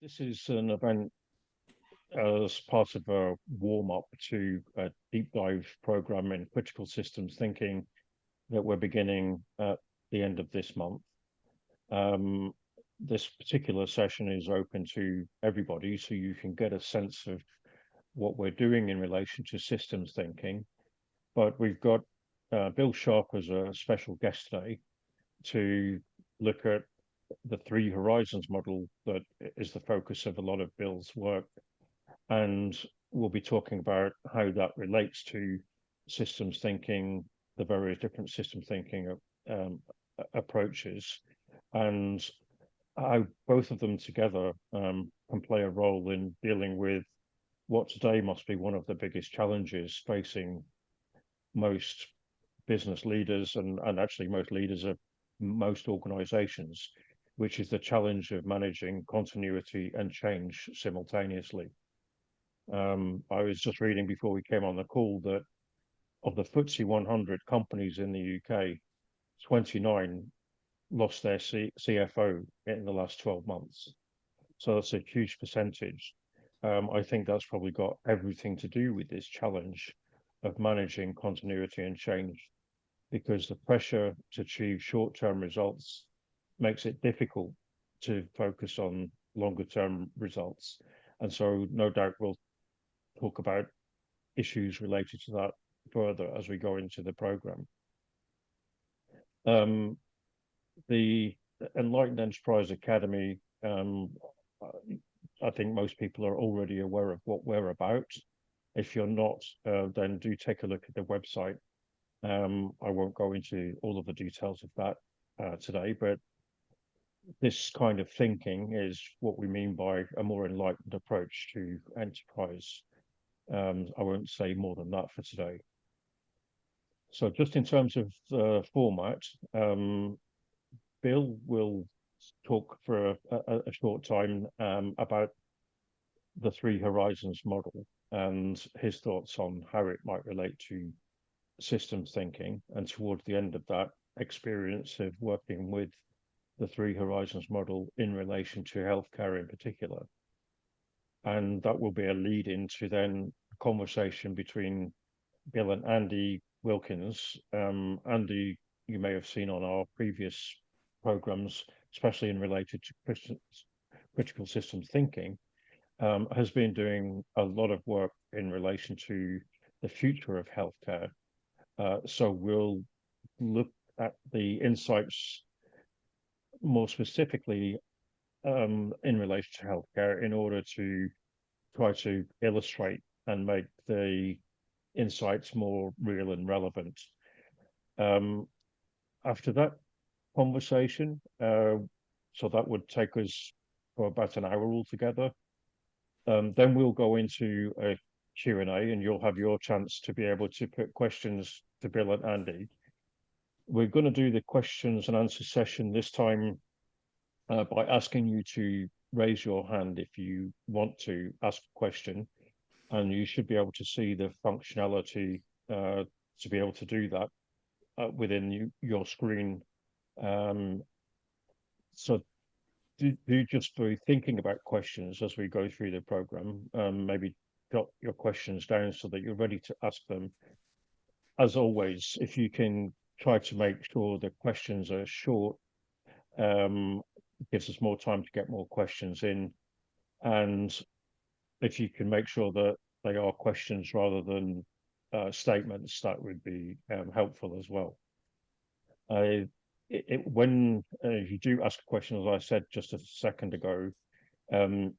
This is an event as part of a warm up to a deep dive program in critical systems thinking that we're beginning at the end of this month. Um, this particular session is open to everybody, so you can get a sense of what we're doing in relation to systems thinking. But we've got Bill Sharpe as a special guest today to look at the three horizons model that is the focus of a lot of Bill's work, and we'll be talking about how that relates to systems thinking, the various different system thinking um, approaches, and how both of them together can play a role in dealing with what today must be one of the biggest challenges facing most business leaders and actually most leaders of most organizations, which is the challenge of managing continuity and change simultaneously. I was just reading before we came on the call that of the FTSE 100 companies in the UK, 29 lost their CFO in the last 12 months. So that's a huge percentage. I think that's probably got everything to do with this challenge of managing continuity and change, because the pressure to achieve short-term results makes it difficult to focus on longer-term results. And so no doubt we'll talk about issues related to that further as we go into the program. Um, the Enlightened Enterprise Academy, I think most people are already aware of what we're about. If you're not, then do take a look at the website. I won't go into all of the details of that today, but this kind of thinking is what we mean by a more enlightened approach to enterprise. I won't say more than that for today. So just in terms of the format, Bill will talk for a short time about the three horizons model and his thoughts on how it might relate to systems thinking. And towards the end of that experience of working with the three horizons model in relation to healthcare in particular. And that will be a lead into then a conversation between Bill and Andy Wilkins. Andy, you may have seen on our previous programs, especially in related to critical systems thinking, has been doing a lot of work in relation to the future of healthcare. So we'll look at the insights more specifically in relation to healthcare in order to try to illustrate and make the insights more real and relevant. Um, After that conversation, so that would take us for about an hour altogether. Then we'll go into a Q&A, and you'll have your chance to be able to put questions to Bill and Andy. We're going to do the questions and answer session this time by asking you to raise your hand if you want to ask a question, and you should be able to see the functionality to be able to do that within your screen. Um, so do just be thinking about questions as we go through the program. Maybe jot your questions down so that you're ready to ask them. As always, if you can try to make sure the questions are short, it gives us more time to get more questions in. And if you can make sure that they are questions rather than statements, that would be helpful as well. When you do ask a question, as I said just a second ago,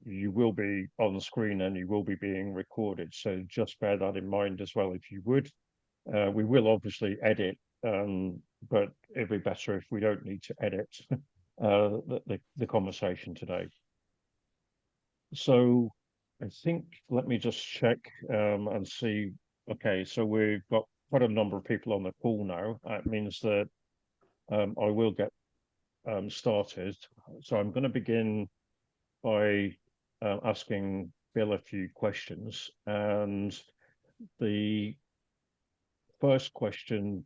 you will be on the screen and you will be being recorded. So just bear that in mind as well, if you would. We will obviously edit, but it'd be better if we don't need to edit the conversation today. So I think, let me just check and see. Okay, so we've got quite a number of people on the call now. That means that I will get started. So I'm going to begin by asking Bill a few questions. And the first question,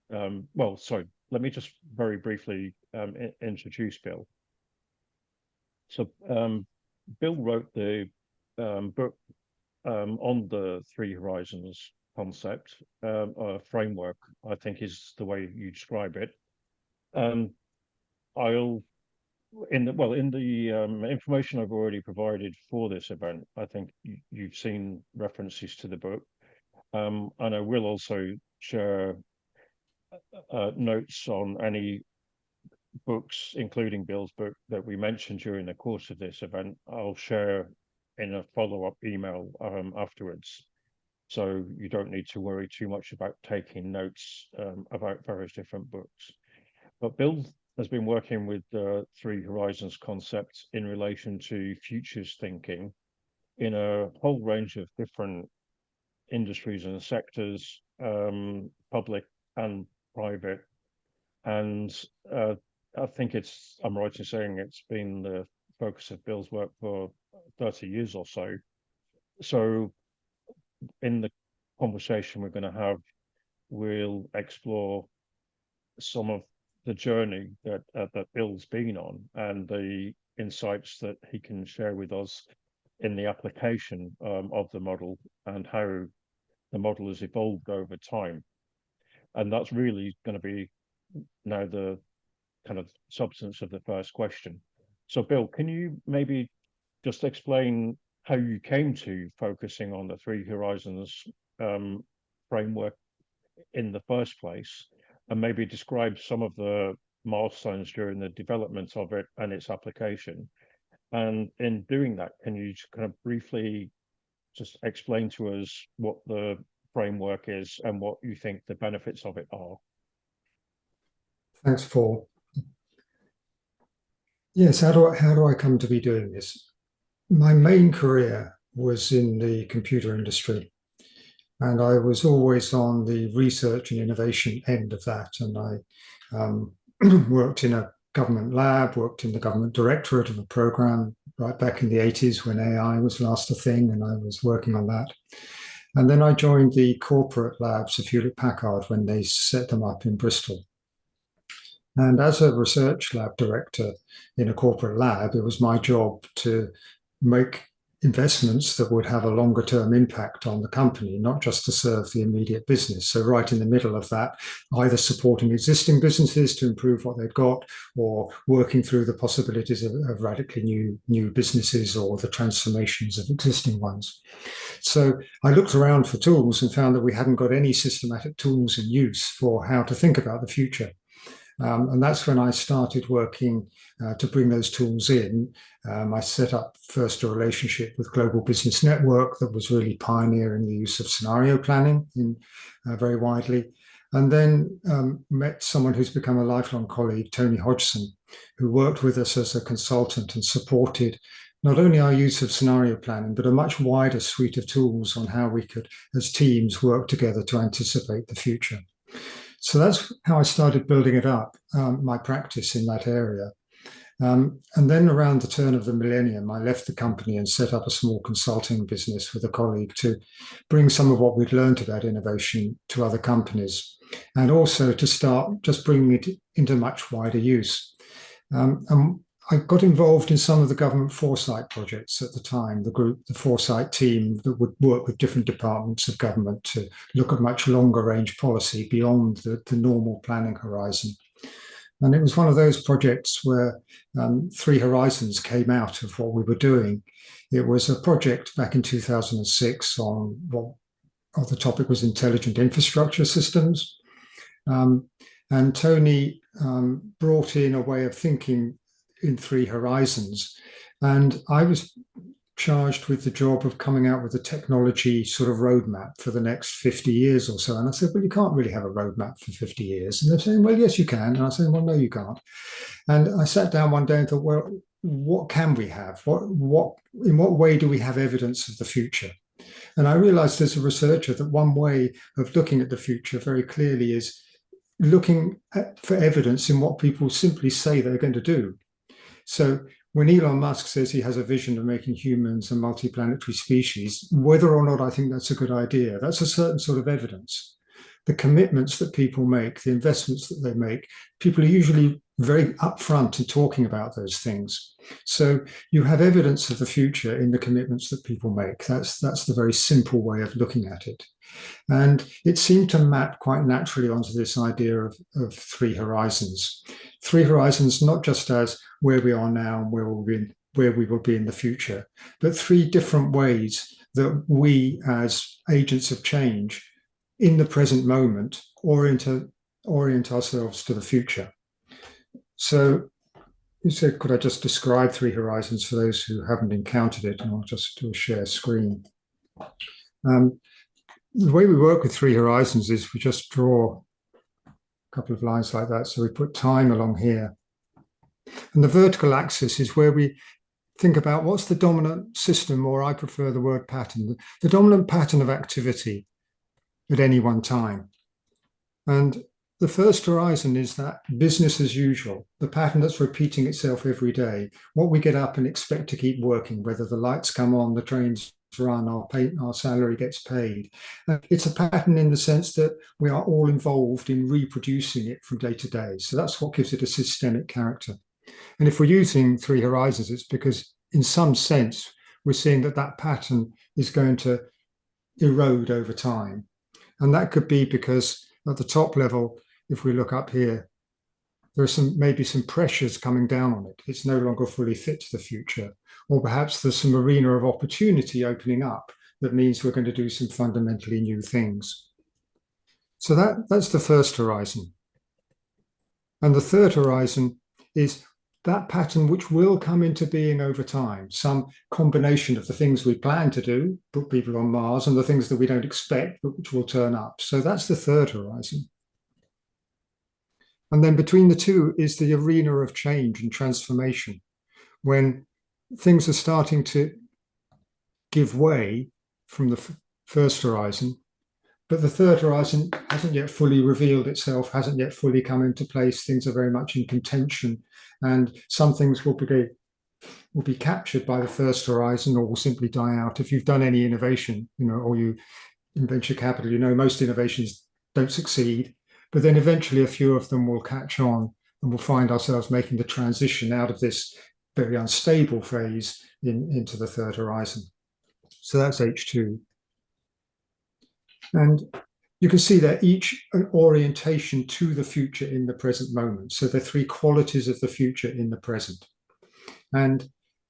well, sorry, let me just very briefly introduce Bill. So Bill wrote the book on the Three Horizons concept, framework, I think is the way you describe it. Um, I'll in the information I've already provided for this event, I think you've seen references to the book, and I will also share notes on any books, including Bill's book that we mentioned during the course of this event. I'll share in a follow-up email afterwards. So you don't need to worry too much about taking notes about various different books. But Bill has been working with the Three Horizons concept in relation to futures thinking in a whole range of different industries and sectors, public and private. And I think I'm right in saying it's been the focus of Bill's work for 30 years or so. So in the conversation we're going to have, we'll explore some of the journey that Bill's been on and the insights that he can share with us in the application of the model and how the model has evolved over time. And that's really going to be now the kind of substance of the first question. So, Bill, can you maybe just explain how you came to focusing on the Three Horizons framework in the first place, and maybe describe some of the milestones during the development of it and its application? And in doing that, can you kind of briefly just explain to us what the framework is and what you think the benefits of it are? Thanks, Paul. Yes, how do I come to be doing this? My main career was in the computer industry, and I was always on the research and innovation end of that. And I worked in a government lab, worked in the government directorate of a program right back in the 80s when AI was last a thing, and I was working on that. And then I joined the corporate labs of Hewlett Packard when they set them up in Bristol. And as a research lab director in a corporate lab, it was my job to make investments that would have a longer term impact on the company, not just to serve the immediate business. So right in the middle of that, either supporting existing businesses to improve what they've got, or working through the possibilities of radically new businesses or the transformations of existing ones. So I looked around for tools and found that we hadn't got any systematic tools in use for how to think about the future. And that's when I started working to bring those tools in. I set up first a relationship with Global Business Network that was really pioneering the use of scenario planning very widely. And then met someone who's become a lifelong colleague, Tony Hodgson, who worked with us as a consultant and supported not only our use of scenario planning, but a much wider suite of tools on how we could, as teams, work together to anticipate the future. So that's how I started building it up, my practice in that area. And then around the turn of the millennium, I left the company and set up a small consulting business with a colleague to bring some of what we'd learned about innovation to other companies, and also to start just bringing it into much wider use. And I got involved in some of the government foresight projects at the time, the foresight team that would work with different departments of government to look at much longer range policy beyond the normal planning horizon. And it was one of those projects where Three Horizons came out of what we were doing. It was a project back in 2006 on what the topic was intelligent infrastructure systems. And Tony brought in a way of thinking in Three Horizons. And I was charged with the job of coming out with a technology sort of roadmap for the next 50 years or so. And I said, well, you can't really have a roadmap for 50 years. And they're saying, well, yes, you can. And I said, well, no, you can't. And I sat down one day and thought, well, what can we have? In what way do we have evidence of the future? And I realized as a researcher that one way of looking at the future very clearly is looking for evidence in what people simply say they're going to do. So when Elon Musk says he has a vision of making humans a multiplanetary species, whether or not I think that's a good idea, that's a certain sort of evidence. The commitments that people make, the investments that they make, people are usually very upfront in talking about those things. So you have evidence of the future in the commitments that people make. That's the very simple way of looking at it. And it seemed to map quite naturally onto this idea of three horizons. Three horizons, not just as where we are now and where we will be in the future, but three different ways that we as agents of change in the present moment orient ourselves to the future. So you said, could I just describe three horizons for those who haven't encountered it? And I'll just do a share screen. The way we work with three horizons is we just draw a couple of lines like that. So we put time along here. And the vertical axis is where we think about what's the dominant system, or I prefer the word pattern, the dominant pattern of activity at any one time. And the first horizon is that business as usual, the pattern that's repeating itself every day, what we get up and expect to keep working, whether the lights come on, the trains run, our salary gets paid. It's a pattern in the sense that we are all involved in reproducing it from day to day. So that's what gives it a systemic character. And if we're using three horizons, it's because in some sense, we're seeing that that pattern is going to erode over time. And that could be because at the top level, if we look up here, there are maybe some pressures coming down on it. It's no longer fully fit to the future. Or perhaps there's some arena of opportunity opening up that means we're going to do some fundamentally new things. So that's the first horizon. And the third horizon is that pattern which will come into being over time, some combination of the things we plan to do, put people on Mars, and the things that we don't expect, but which will turn up. So that's the third horizon. And then between the two is the arena of change and transformation, when things are starting to give way from the first horizon, but the third horizon hasn't yet fully revealed itself, hasn't yet fully come into place. Things are very much in contention, and some things will be captured by the first horizon or will simply die out. If you've done any innovation, or you in venture capital, most innovations don't succeed, but then eventually a few of them will catch on, and we'll find ourselves making the transition out of this very unstable phase into the third horizon. So that's H2. And you can see that each an orientation to the future in the present moment. So the three qualities of the future in the present. And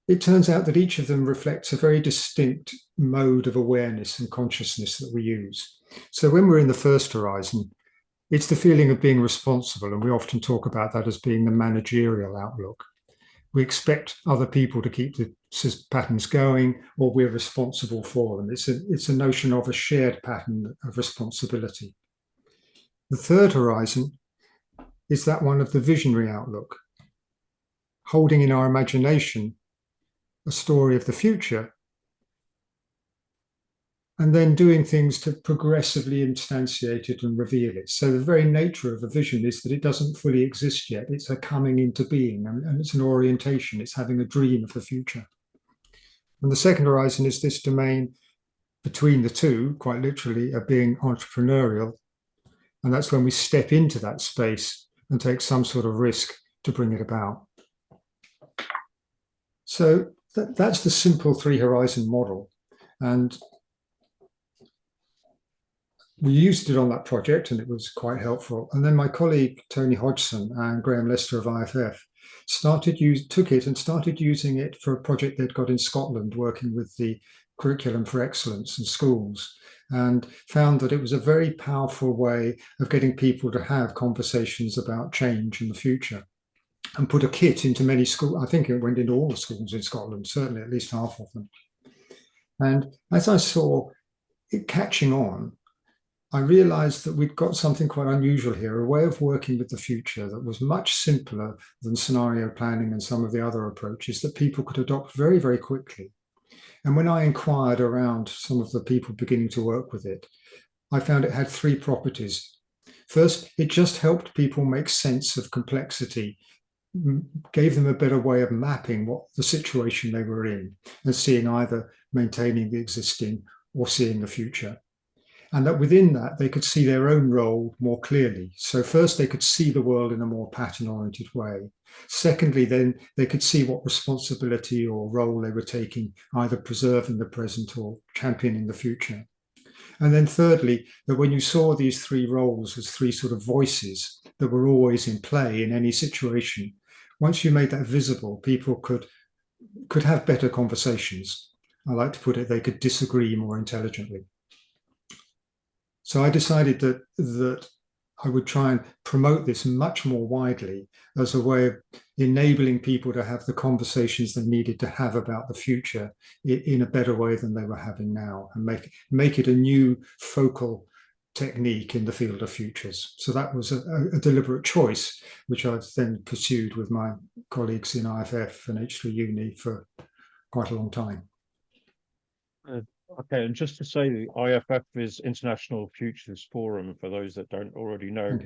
it turns out that each of them reflects a very distinct mode of awareness and consciousness that we use. So when we're in the first horizon, it's the feeling of being responsible. And we often talk about that as being the managerial outlook. We expect other people to keep the patterns going, or we're responsible for them. It's a notion of a shared pattern of responsibility. The third horizon is that one of the visionary outlook, holding in our imagination a story of the future, and then doing things to progressively instantiate it and reveal it. So the very nature of a vision is that it doesn't fully exist yet. It's a coming into being, and it's an orientation. It's having a dream of the future. And the second horizon is this domain between the two, quite literally, of being entrepreneurial. And that's when we step into that space and take some sort of risk to bring it about. So that's the simple three horizon model. And we used it on that project, and it was quite helpful. And then my colleague, Tony Hodgson and Graham Lester of IFF, took it and started using it for a project they'd got in Scotland, working with the Curriculum for Excellence in schools, and found that it was a very powerful way of getting people to have conversations about change in the future, and put a kit into many schools. I think it went into all the schools in Scotland, certainly at least half of them. And as I saw it catching on, I realized that we'd got something quite unusual here, a way of working with the future that was much simpler than scenario planning and some of the other approaches that people could adopt very, very quickly. And when I inquired around some of the people beginning to work with it, I found it had three properties. First, it just helped people make sense of complexity, gave them a better way of mapping what the situation they were in and seeing either maintaining the existing or seeing the future. and that within that they could see their own role more clearly. So first they could see the world in a more pattern-oriented way. Secondly, then they could see what responsibility or role they were taking, either preserving the present or championing the future. And then thirdly, that when you saw these three roles as three sort of voices that were always in play in any situation, once you made that visible, people could have better conversations. I like to put it, they could disagree more intelligently. So I decided that I would try and promote this much more widely as a way of enabling people to have the conversations they needed to have about the future in a better way than they were having now, and make it a new focal technique in the field of futures. So that was a deliberate choice, which I've then pursued with my colleagues in IFF and H3 Uni for quite a long time. Okay, and just to say, the IFF is International Futures Forum, for those that don't already know.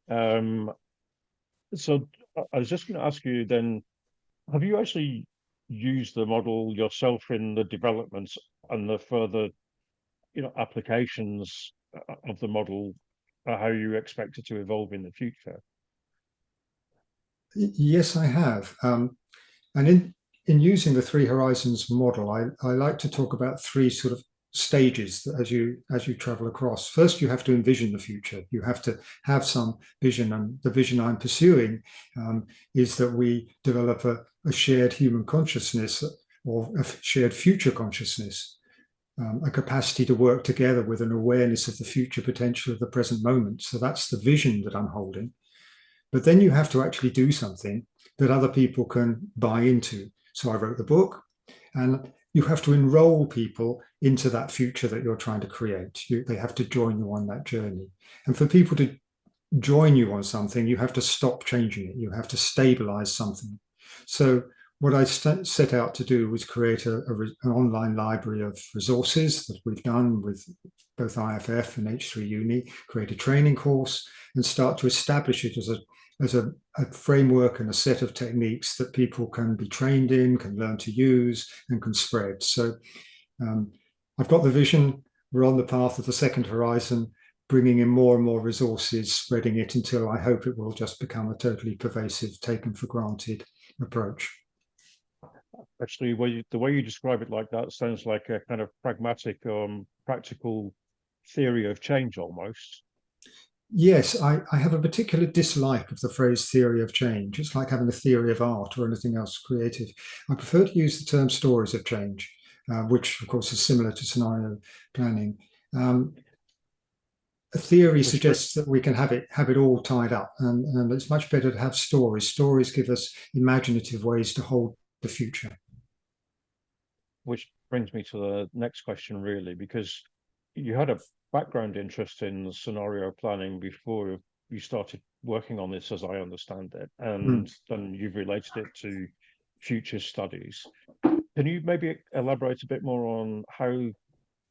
Okay. So I was just going to ask you then, have you actually used the model yourself in the development and the further, applications of the model, how you expect it to evolve in the future? Yes, I have. And in using the Three Horizons model, I like to talk about three sort of stages as you travel across. First, you have to envision the future. You have to have some vision, and the vision I'm pursuing is that we develop a shared human consciousness, or a shared future consciousness, a capacity to work together with an awareness of the future potential of the present moment. So that's the vision that I'm holding. But then you have to actually do something that other people can buy into. So I wrote the book, and you have to enroll people into that future that you're trying to create. They have to join you on that journey. And for people to join you on something, you have to stop changing it. You have to stabilize something. So what I set out to do was create an online library of resources that we've done with both IFF and H3 Uni, create a training course, and start to establish it as a framework and a set of techniques that people can be trained in, can learn to use, and can spread. So I've got the vision. We're on the path of the second horizon, bringing in more and more resources, spreading it until I hope it will just become a totally pervasive, taken for granted approach. Actually, the way you describe it like that sounds like a kind of pragmatic, practical theory of change almost. Yes, I have a particular dislike of the phrase theory of change. It's like having a theory of art or anything else creative. I prefer to use the term stories of change, which of course is similar to scenario planning. A theory suggests that we can have it all tied up, and it's much better to have stories. Stories give us imaginative ways to hold the future. Which brings me to the next question, really, because you had a background interest in scenario planning before you started working on this, as I understand it, and then you've related it to future studies. Can you maybe elaborate a bit more on how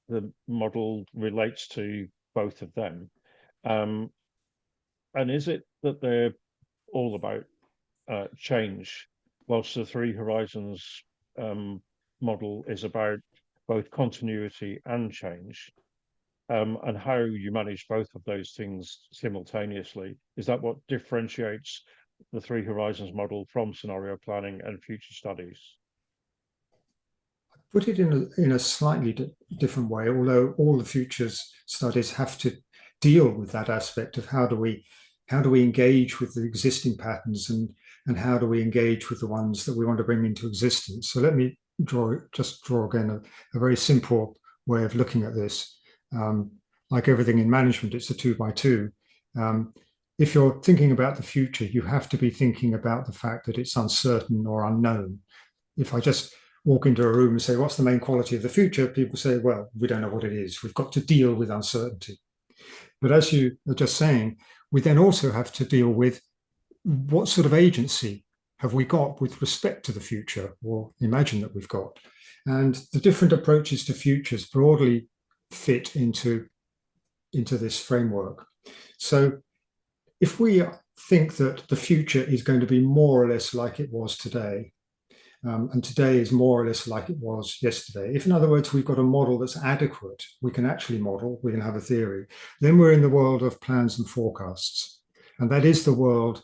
the model relates to both of them? And is it that they're all about change, whilst the Three Horizons model is about both continuity and change, and how you manage both of those things simultaneously? Is that what differentiates the Three Horizons model from scenario planning and future studies? Put it in a slightly different way, although all the futures studies have to deal with that aspect of how do we engage with the existing patterns, and how do we engage with the ones that we want to bring into existence. So let me draw again a very simple way of looking at this. Like everything in management, it's a 2x2. If you're thinking about the future, you have to be thinking about the fact that it's uncertain or unknown. If I just walk into a room and say, what's the main quality of the future? People say, well, we don't know what it is. We've got to deal with uncertainty. But as you were just saying, we then also have to deal with what sort of agency have we got with respect to the future, or imagine that we've got. And the different approaches to futures broadly fit into this framework. So if we think that the future is going to be more or less like it was today, And today is more or less like it was yesterday. If, in other words, we've got a model that's adequate, we can actually model, we can have a theory, then we're in the world of plans and forecasts. And that is the world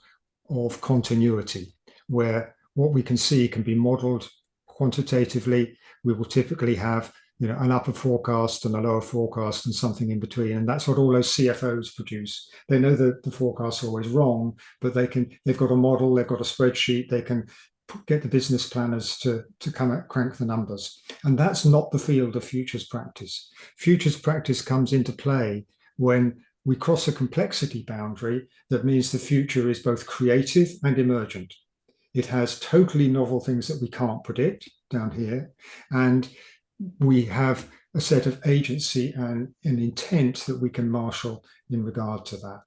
of continuity, where what we can see can be modeled quantitatively. We will typically have an upper forecast and a lower forecast and something in between. And that's what all those CFOs produce. They know that the forecast's always wrong, but they've got a model, they've got a spreadsheet, they can get the business planners to crank the numbers. And that's not the field of futures practice. Futures practice comes into play when we cross a complexity boundary that means the future is both creative and emergent. It has totally novel things that we can't predict down here. And we have a set of agency and an intent that we can marshal in regard to that.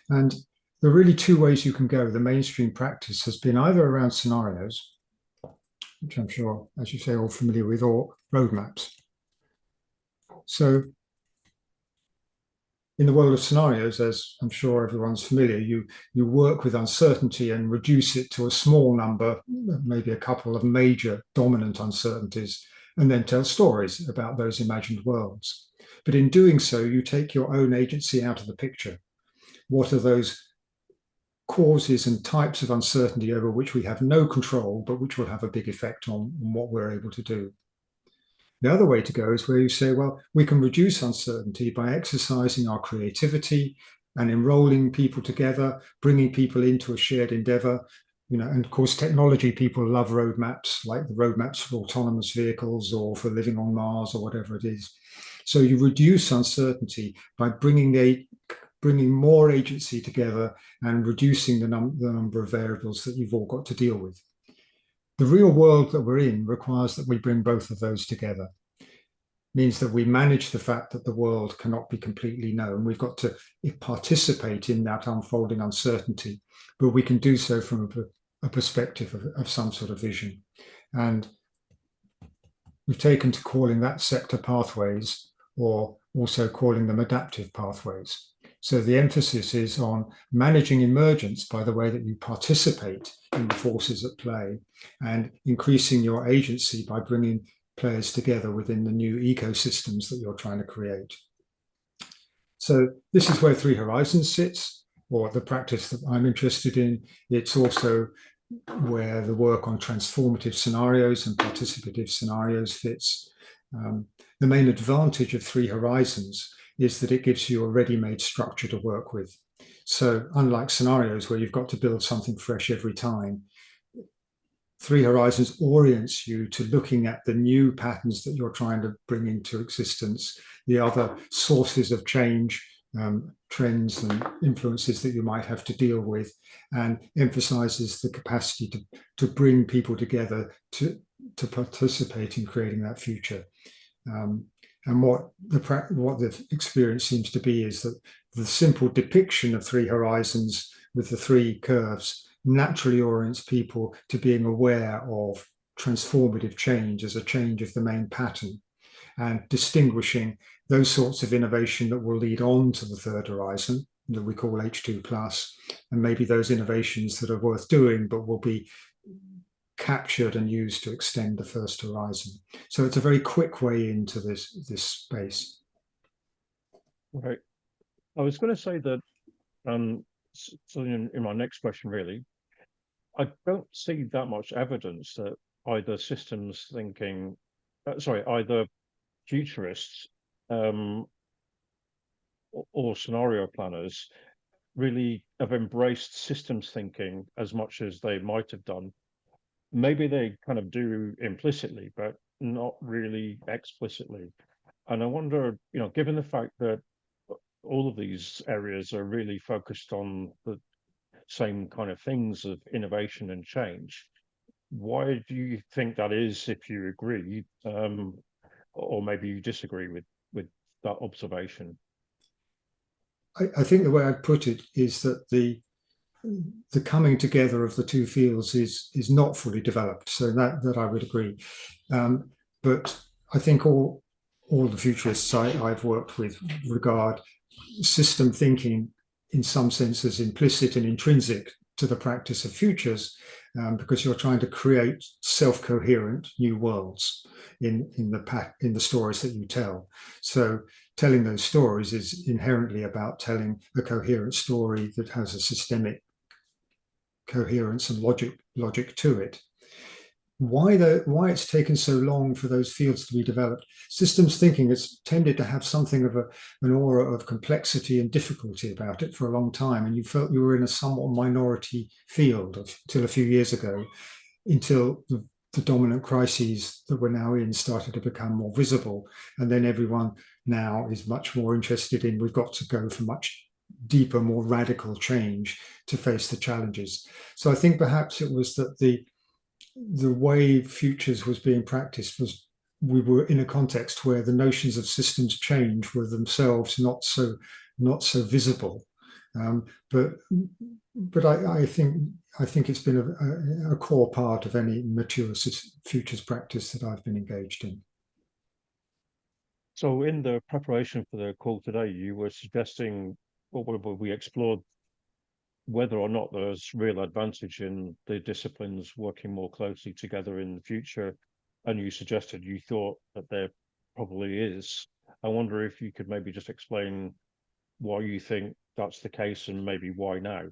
And there are really two ways you can go. The mainstream practice has been either around scenarios, which I'm sure, as you say, all familiar with, or roadmaps. So in the world of scenarios, as I'm sure everyone's familiar, you work with uncertainty and reduce it to a small number, maybe a couple of major dominant uncertainties, and then tell stories about those imagined worlds. But in doing so, you take your own agency out of the picture. What are those causes and types of uncertainty over which we have no control, but which will have a big effect on what we're able to do? The other way to go is where you say, well, we can reduce uncertainty by exercising our creativity and enrolling people together, bringing people into a shared endeavor. And of course, technology people love roadmaps, like the roadmaps for autonomous vehicles or for living on Mars or whatever it is. So you reduce uncertainty by bringing more agency together and reducing the number of variables that you've all got to deal with. The real world that we're in requires that we bring both of those together. It means that we manage the fact that the world cannot be completely known. We've got to participate in that unfolding uncertainty, but we can do so from a perspective of some sort of vision. And we've taken to calling that sector pathways, or also calling them adaptive pathways. So the emphasis is on managing emergence by the way that you participate in the forces at play, and increasing your agency by bringing players together within the new ecosystems that you're trying to create. So this is where Three Horizons sits, or the practice that I'm interested in. It's also where the work on transformative scenarios and participative scenarios fits. The main advantage of Three Horizons is that it gives you a ready-made structure to work with. So unlike scenarios where you've got to build something fresh every time, Three Horizons orients you to looking at the new patterns that you're trying to bring into existence, the other sources of change, trends and influences that you might have to deal with, and emphasizes the capacity to bring people together to participate in creating that future. And what the experience seems to be is that the simple depiction of Three Horizons with the three curves naturally orients people to being aware of transformative change as a change of the main pattern, and distinguishing those sorts of innovation that will lead on to the third horizon that we call H2+, and maybe those innovations that are worth doing but will be captured and used to extend the first horizon. So it's a very quick way into this space. Right. I was going to say that, so in my next question, really, I don't see that much evidence that either systems thinking, either futurists or scenario planners really have embraced systems thinking as much as they might have done. Maybe they kind of do implicitly, but not really explicitly. And I wonder, given the fact that all of these areas are really focused on the same kind of things of innovation and change, why do you think that is, if you agree, or maybe you disagree with that observation? I think the way I'd put it is that the coming together of the two fields is not fully developed. So that I would agree. But I think all the futurists I've worked with regard system thinking in some sense as implicit and intrinsic to the practice of futures, because you're trying to create self-coherent new worlds in the stories that you tell. So telling those stories is inherently about telling a coherent story that has a systemic coherence and logic to it. Why it's taken so long for those fields to be developed? Systems thinking has tended to have something of an aura of complexity and difficulty about it for a long time, and you felt you were in a somewhat minority field until a few years ago, until the dominant crises that we're now in started to become more visible, and then everyone now is much more interested in, we've got to go for much deeper, more radical change to face the challenges. So I think perhaps it was that the way futures was being practiced was, we were in a context where the notions of systems change were themselves not so visible. But I think it's been a core part of any mature futures practice that I've been engaged in. So in the preparation for the call today, you were suggesting, or we explored whether or not there's real advantage in the disciplines working more closely together in the future. And you suggested you thought that there probably is. I wonder if you could maybe just explain why you think that's the case and maybe why now.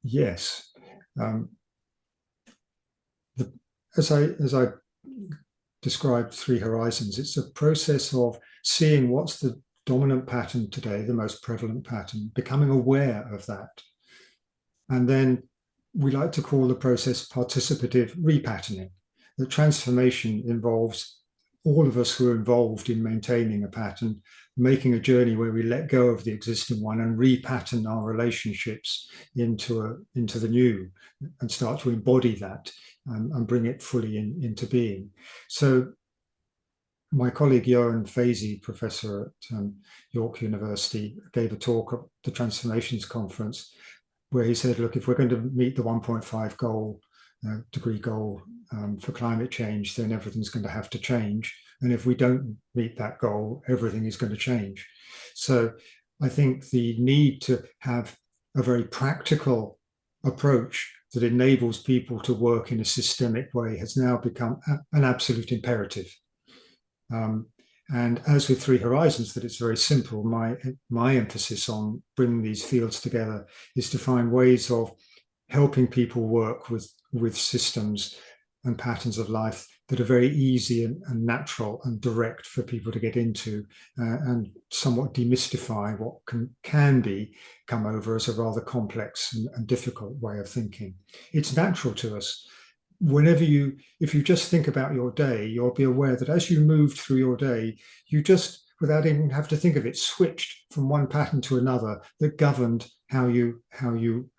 Yes. As I described Three Horizons, it's a process of seeing what's the dominant pattern today, the most prevalent pattern, becoming aware of that. And then we like to call the process participative repatterning. The transformation involves all of us who are involved in maintaining a pattern, making a journey where we let go of the existing one and repattern our relationships into the new, and start to embody that and bring it fully into being. So my colleague Johan Fazy, professor at York University, gave a talk at the Transformations Conference where he said, look, if we're going to meet the 1.5 degree goal for climate change, then everything's going to have to change. And if we don't meet that goal, everything is going to change. So I think the need to have a very practical approach that enables people to work in a systemic way has now become an absolute imperative. And as with Three Horizons, that it's very simple, my emphasis on bringing these fields together is to find ways of helping people work with systems and patterns of life that are very easy and natural and direct for people to get into, and somewhat demystify what can come over as a rather complex and difficult way of thinking. It's natural to us. If you just think about your day, you'll be aware that as you moved through your day, you just, without even have to think of it, switched from one pattern to another that governed how you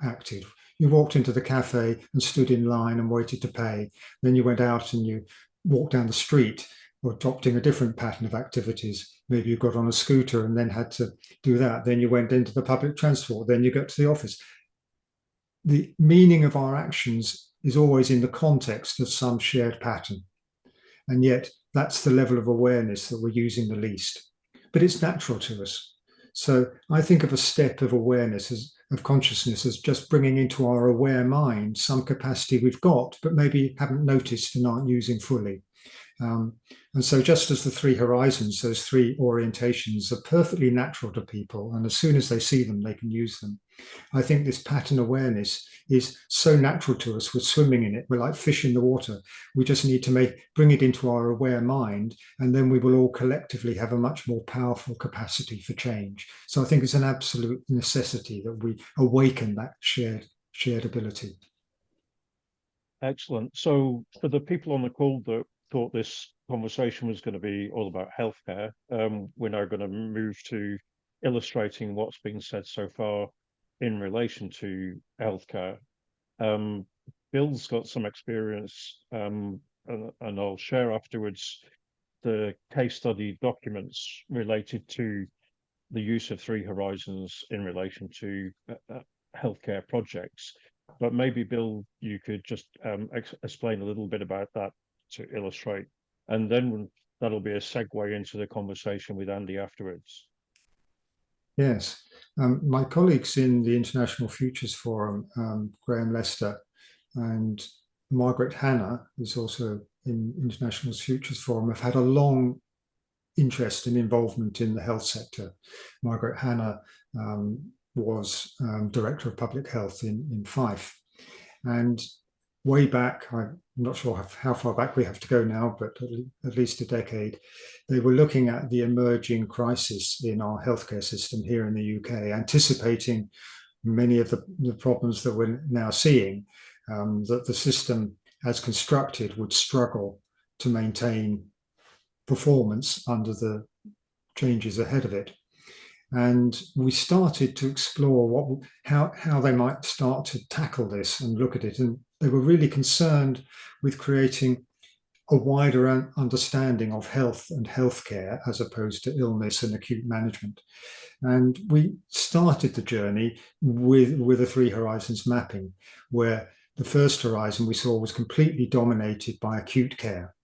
acted. You walked into the cafe and stood in line and waited to pay. Then you went out and you walked down the street, or adopting a different pattern of activities. Maybe you got on a scooter and then had to do that. Then you went into the public transport. Then you got to the office. The meaning of our actions is always in the context of some shared pattern. And yet that's the level of awareness that we're using the least. But it's natural to us. So I think of a step of awareness, of consciousness, as just bringing into our aware mind some capacity we've got, but maybe haven't noticed and aren't using fully. And so just as the Three Horizons, those three orientations are perfectly natural to people, and as soon as they see them, they can use them. I think this pattern awareness is so natural to us. We're swimming in it. We're like fish in the water. We just need to bring it into our aware mind, and then we will all collectively have a much more powerful capacity for change. So I think it's an absolute necessity that we awaken that shared ability. Excellent. So for the people on the call that thought this conversation was going to be all about healthcare, we're now going to move to illustrating what's been said so far in relation to healthcare. Bill's got some experience, and I'll share afterwards the case study documents related to the use of Three Horizons in relation to healthcare projects. But maybe, Bill, you could just explain a little bit about that to illustrate, and then that'll be a segue into the conversation with Andy afterwards. Yes. My colleagues in the International Futures Forum, Graham Lester and Margaret Hanna, who's also in International Futures Forum, have had a long interest and involvement in the health sector. Margaret Hanna was Director of Public Health in Fife. And way back, I'm not sure how far back we have to go now, but at least a decade, they were looking at the emerging crisis in our healthcare system here in the UK, anticipating many of the problems that we're now seeing, that the system as constructed would struggle to maintain performance under the changes ahead of it. And we started to explore how they might start to tackle this and look at it. And they were really concerned with creating a wider understanding of health and healthcare as opposed to illness and acute management. And we started the journey with a Three Horizons mapping, where the first horizon we saw was completely dominated by acute care,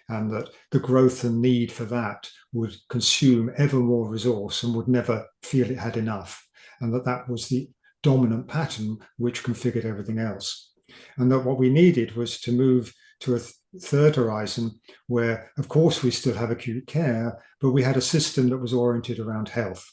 and that the growth and need for that would consume ever more resource and would never feel it had enough, and that was the dominant pattern which configured everything else. And that what we needed was to move to a third horizon where, of course, we still have acute care, but we had a system that was oriented around health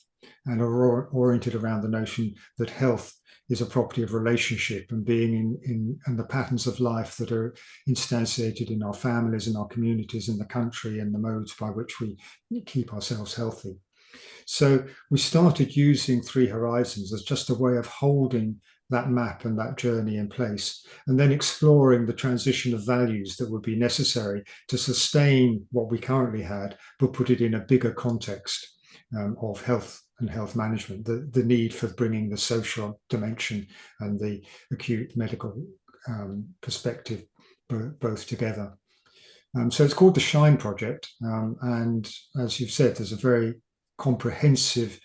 and oriented around the notion that health is a property of relationship and being in the patterns of life that are instantiated in our families, in our communities, in the country, and the modes by which we keep ourselves healthy. So we started using Three Horizons as just a way of holding that map and that journey in place, and then exploring the transition of values that would be necessary to sustain what we currently had, but put it in a bigger context of health and health management, the need for bringing the social dimension and the acute medical perspective both together. So it's called the SHINE project. And as you've said, there's a very comprehensive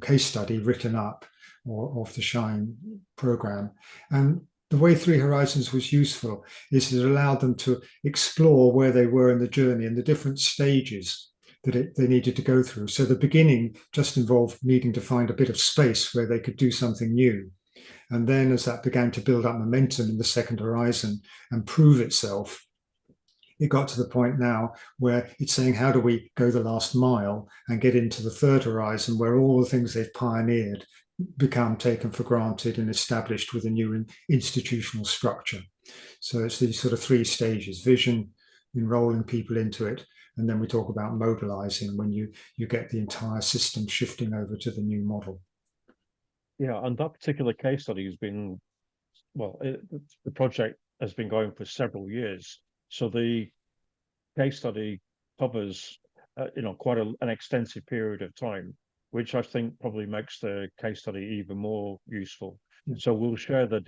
case study written up of the SHINE program. And the way Three Horizons was useful is it allowed them to explore where they were in the journey and the different stages that they needed to go through. So the beginning just involved needing to find a bit of space where they could do something new. And then as that began to build up momentum in the second horizon and prove itself, it got to the point now where it's saying, how do we go the last mile and get into the third horizon where all the things they've pioneered become taken for granted and established with a new institutional structure. So it's these sort of three stages: vision, enrolling people into it, and then we talk about mobilizing when you get the entire system shifting over to the new model. Yeah, and that particular case study has been, well, the project has been going for several years. So the case study covers, quite an extensive period of time, which I think probably makes the case study even more useful. Yeah. So we'll share the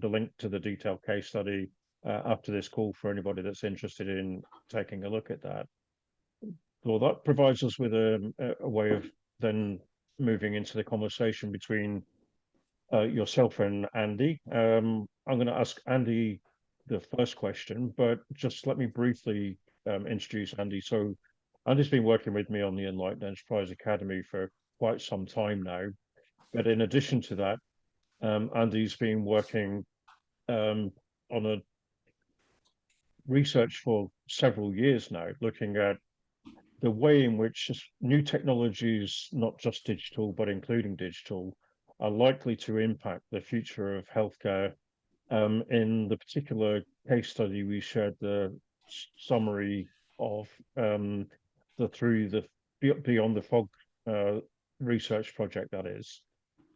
link to the detailed case study after this call for anybody that's interested in taking a look at that. Well, that provides us with a way of then moving into the conversation between yourself and Andy. I'm going to ask Andy the first question, but just let me briefly introduce Andy. So Andy's been working with me on the Enlightened Enterprise Academy for quite some time now. But in addition to that, Andy's been working on a research for several years now, looking at the way in which new technologies, not just digital, but including digital, are likely to impact the future of healthcare. In the particular case study, we shared the summary of the Beyond the Fog research project, that is.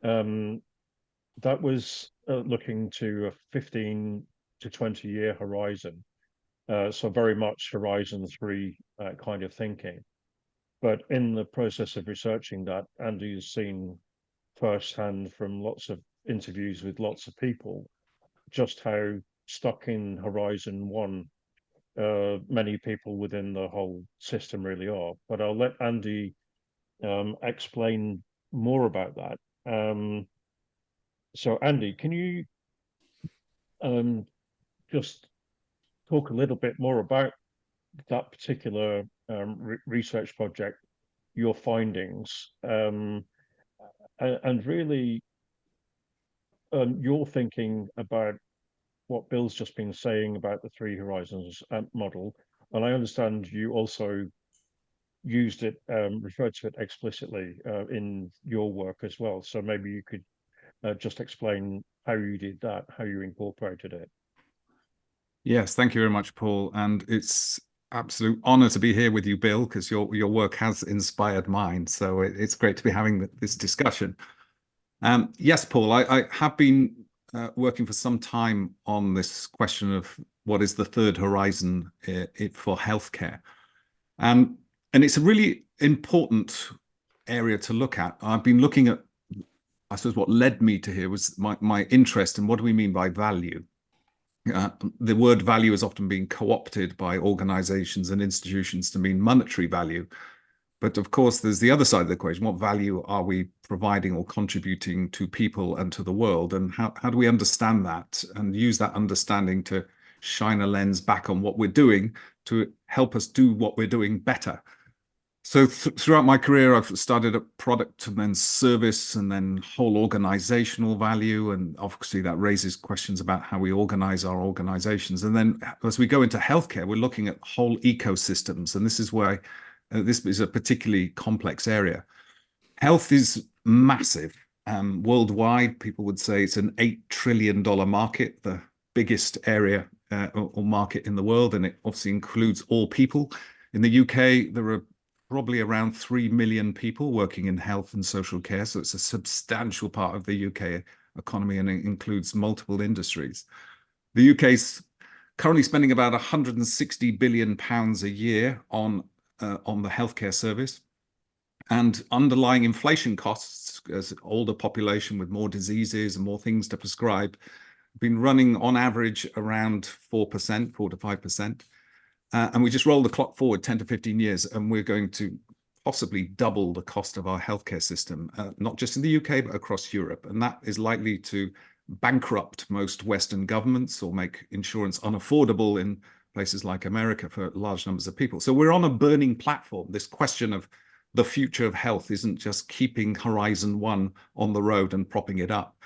That was looking to a 15 to 20 year horizon. So very much Horizon 3 kind of thinking. But in the process of researching that, Andy's seen firsthand from lots of interviews with lots of people just how stuck in Horizon 1 many people within the whole system really are. But I'll let Andy explain more about that. So Andy, can you just talk a little bit more about that particular research project your findings, and really your thinking about what Bill's just been saying about the Three Horizons model. And I understand you also used it, referred to it explicitly in your work as well. So maybe you could just explain how you did that, how you incorporated it. Yes, thank you very much, Paul. And it's absolute honor to be here with you, Bill, because your work has inspired mine. So it's great to be having this discussion. Yes, Paul, I have been working for some time on this question of what is the third horizon for healthcare. And it's a really important area to look at. I've been looking at, I suppose what led me to here was my interest in what do we mean by value. The word value is often being co-opted by organizations and institutions to mean monetary value. But of course, there's the other side of the equation. What value are we providing or contributing to people and to the world? And how do we understand that and use that understanding to shine a lens back on what we're doing to help us do what we're doing better? So throughout my career, I've started at product and then service and then whole organizational value. And obviously that raises questions about how we organize our organizations. And then as we go into healthcare, we're looking at whole ecosystems. And this is where this is a particularly complex area. Health is massive. Worldwide, people would say it's an $8 trillion market, the biggest area or market in the world. And it obviously includes all people. In the UK, there are probably around 3 million people working in health and social care. So it's a substantial part of the UK economy, and it includes multiple industries. The UK's currently spending about £160 billion a year on the healthcare service. And underlying inflation costs, as an older population with more diseases and more things to prescribe, have been running on average around 4%, 4 to 5%. And we just roll the clock forward 10 to 15 years, and we're going to possibly double the cost of our healthcare system, not just in the UK, but across Europe. And that is likely to bankrupt most Western governments or make insurance unaffordable in places like America for large numbers of people. So we're on a burning platform. This question of the future of health isn't just keeping Horizon 1 on the road and propping it up.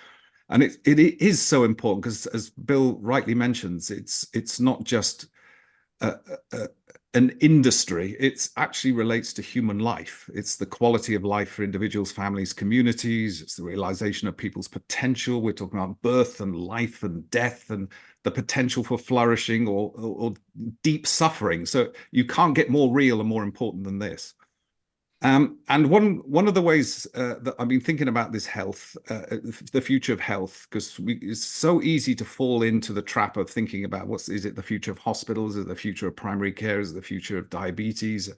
And it is so important because, as Bill rightly mentions, it's not just an industry. It actually relates to human life. It's the quality of life for individuals, families, communities. It's the realization of people's potential. We're talking about birth and life and death and the potential for flourishing or deep suffering. So you can't get more real and more important than this. And one of the ways that I've been thinking about this health, the future of health, because it's so easy to fall into the trap of thinking about is it the future of hospitals, is it the future of primary care, is it the future of diabetes?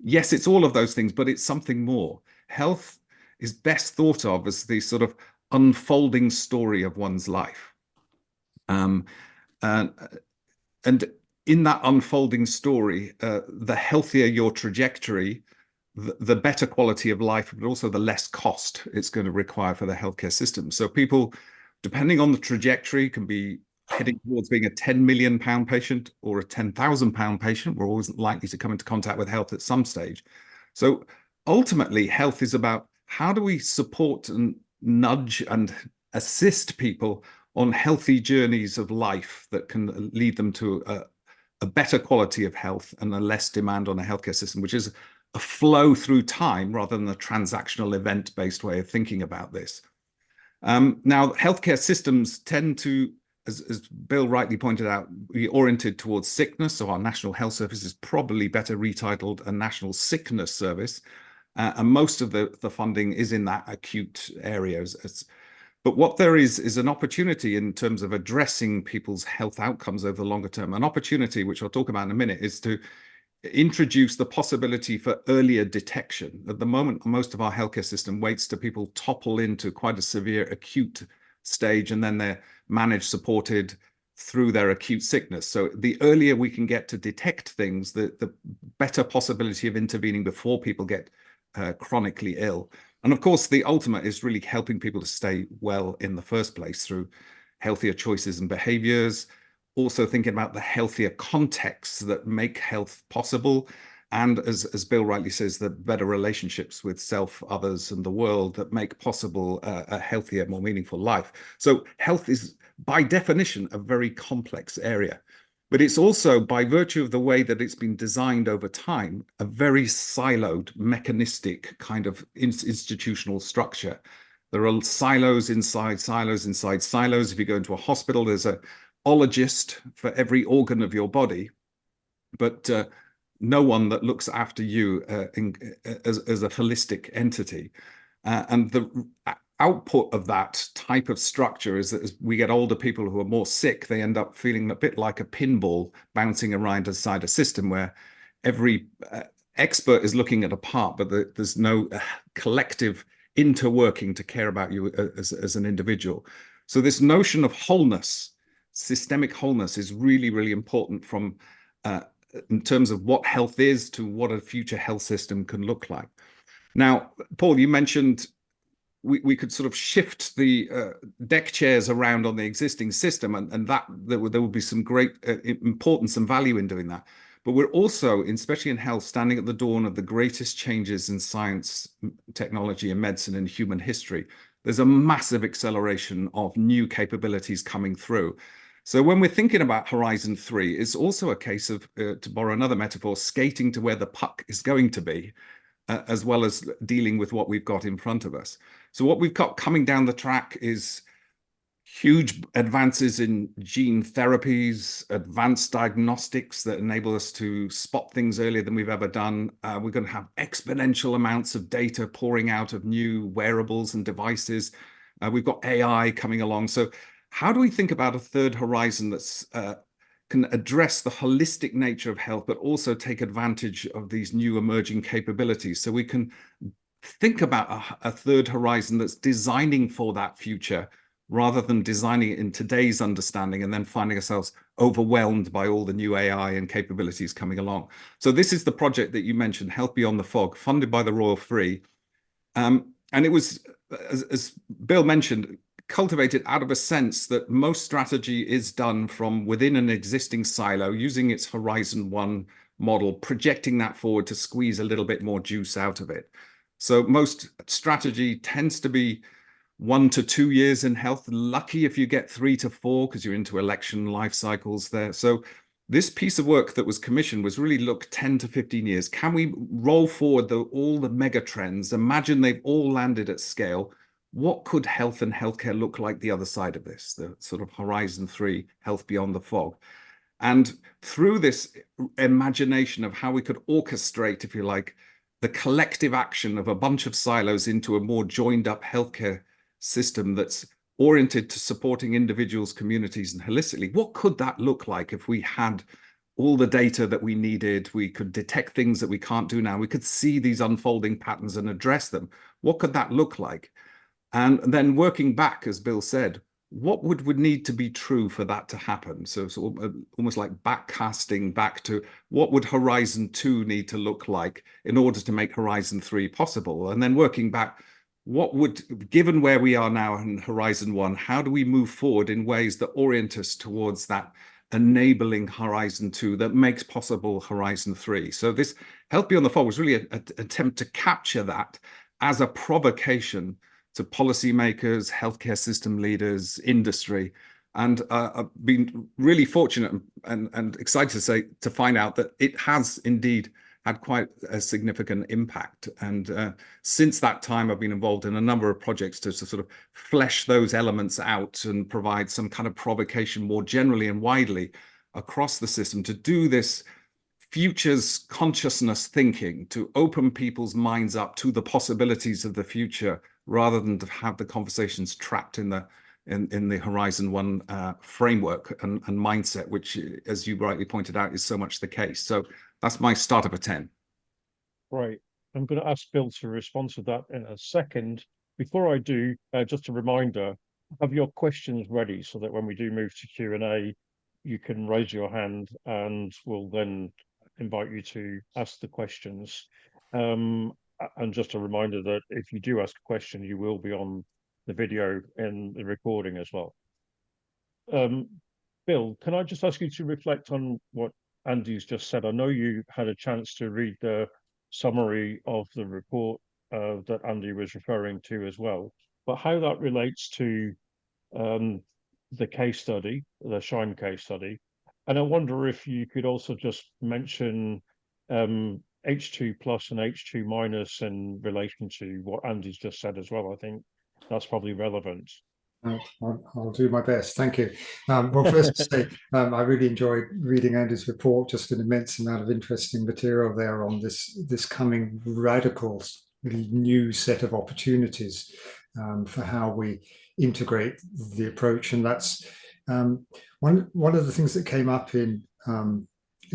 Yes, it's all of those things, but it's something more. Health is best thought of as the sort of unfolding story of one's life. And in that unfolding story, the healthier your trajectory, the better quality of life, but also the less cost it's going to require for the healthcare system. So people, depending on the trajectory, can be heading towards being a £10 million patient or a £10,000 patient. We're always likely to come into contact with health at some stage. So ultimately, health is about how do we support and nudge and assist people on healthy journeys of life that can lead them to a better quality of health and a less demand on a healthcare system, which is a flow through time rather than a transactional event-based way of thinking about this. Now, healthcare systems tend to, as Bill rightly pointed out, be oriented towards sickness. So our National Health Service is probably better retitled a National Sickness Service. And most of the funding is in that acute areas. But what there is an opportunity in terms of addressing people's health outcomes over the longer term. An opportunity, which I'll talk about in a minute, is to introduce the possibility for earlier detection. At the moment, most of our healthcare system waits till people topple into quite a severe acute stage, and then they're managed, supported through their acute sickness. So the earlier we can get to detect things, the better possibility of intervening before people get chronically ill. And of course, the ultimate is really helping people to stay well in the first place through healthier choices and behaviors. Also thinking about the healthier contexts that make health possible. and as Bill rightly says, the better relationships with self, others, and the world that make possible a healthier, more meaningful life. So health is, by definition, a very complex area. But it's also, by virtue of the way that it's been designed over time, a very siloed, mechanistic kind of institutional structure. There are silos inside silos inside silos. If you go into a hospital, there's an ologist for every organ of your body, but no one that looks after you as a holistic entity. And the output of that type of structure is that as we get older people who are more sick, they end up feeling a bit like a pinball bouncing around inside a system where every expert is looking at a part, but there's no collective interworking to care about you as an individual. So this notion of wholeness, systemic wholeness, is really, really important from in terms of what health is to what a future health system can look like. Now, Paul, you mentioned we could sort of shift the deck chairs around on the existing system, and that there would be some great importance and value in doing that. But we're also, especially in health, standing at the dawn of the greatest changes in science, technology, and medicine in human history. There's a massive acceleration of new capabilities coming through. So when we're thinking about Horizon 3, it's also a case of, to borrow another metaphor, skating to where the puck is going to be, as well as dealing with what we've got in front of us. So what we've got coming down the track is huge advances in gene therapies, advanced diagnostics that enable us to spot things earlier than we've ever done. We're going to have exponential amounts of data pouring out of new wearables and devices. We've got AI coming along. So how do we think about a third horizon that's can address the holistic nature of health, but also take advantage of these new emerging capabilities? So we can think about a third horizon that's designing for that future, rather than designing it in today's understanding and then finding ourselves overwhelmed by all the new AI and capabilities coming along. So this is the project that you mentioned, Health Beyond the Fog, funded by the Royal Free. And it was, as Bill mentioned, cultivated out of a sense that most strategy is done from within an existing silo, using its Horizon 1 model, projecting that forward to squeeze a little bit more juice out of it. So most strategy tends to be 1 to 2 years in health. Lucky if you get 3 to 4, because you're into election life cycles there. So this piece of work that was commissioned was really look 10 to 15 years. Can we roll forward all the mega trends? Imagine they've all landed at scale. What could health and healthcare look like the other side of this, the sort of Horizon 3, Health Beyond the Fog? And through this imagination of how we could orchestrate, if you like, the collective action of a bunch of silos into a more joined up healthcare system that's oriented to supporting individuals, communities, and holistically, what could that look like if we had all the data that we needed? We could detect things that we can't do now. We could see these unfolding patterns and address them. What could that look like? And then working back, as Bill said, what would need to be true for that to happen? So almost like backcasting back to what would Horizon 2 need to look like in order to make Horizon 3 possible? And then working back, what would, given where we are now in Horizon 1, how do we move forward in ways that orient us towards that enabling Horizon 2 that makes possible Horizon 3? So this Health Beyond the Fog was really an attempt to capture that as a provocation to policymakers, healthcare system leaders, industry. And I've been really fortunate and excited to find out that it has indeed had quite a significant impact. And since that time, I've been involved in a number of projects to sort of flesh those elements out and provide some kind of provocation more generally and widely across the system to do this futures consciousness thinking, to open people's minds up to the possibilities of the future, rather than to have the conversations trapped in the Horizon 1 framework and mindset, which, as you rightly pointed out, is so much the case. So that's my start of a 10. Right. I'm going to ask Bill to respond to that in a second. Before I do, just a reminder, have your questions ready so that when we do move to Q&A, you can raise your hand and we'll then invite you to ask the questions. And just a reminder that if you do ask a question, you will be on the video and the recording as well. Bill, can I just ask you to reflect on what Andy's just said. I know you had a chance to read the summary of the report that Andy was referring to as well, but how that relates to the case study, the Shine case study. And I wonder if you could also just mention H2 plus and H2 minus in relation to what Andy's just said as well. I think that's probably relevant. I'll do my best. Thank you. Well, first to say, I really enjoyed reading Andy's report. Just an immense amount of interesting material there on this coming radical, really new set of opportunities for how we integrate the approach. And that's one of the things that came up in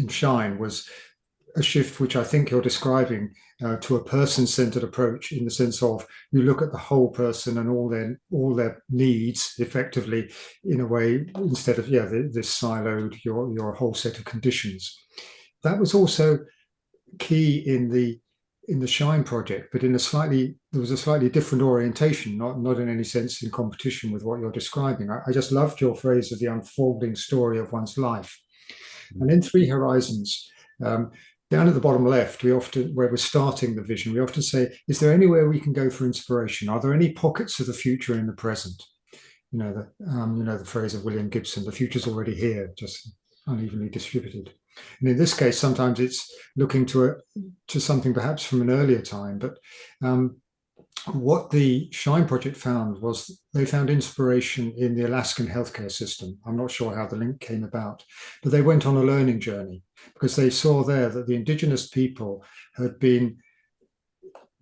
Shine was a shift which I think you're describing to a person-centered approach, in the sense of you look at the whole person and all their needs effectively, in a way, instead of this siloed your whole set of conditions. That was also key in the Shine project, but there was a slightly different orientation, not in any sense in competition with what you're describing. I just loved your phrase of the unfolding story of one's life. And in Three Horizons, down at the bottom left, where we're starting the vision, we often say, is there anywhere we can go for inspiration? Are there any pockets of the future in the present? The phrase of William Gibson, the future's already here, just unevenly distributed. And in this case, sometimes it's looking to something perhaps from an earlier time. But what the Shine project found was they found inspiration in the Alaskan healthcare system. I'm not sure how the link came about, but they went on a learning journey because they saw there that the indigenous people had been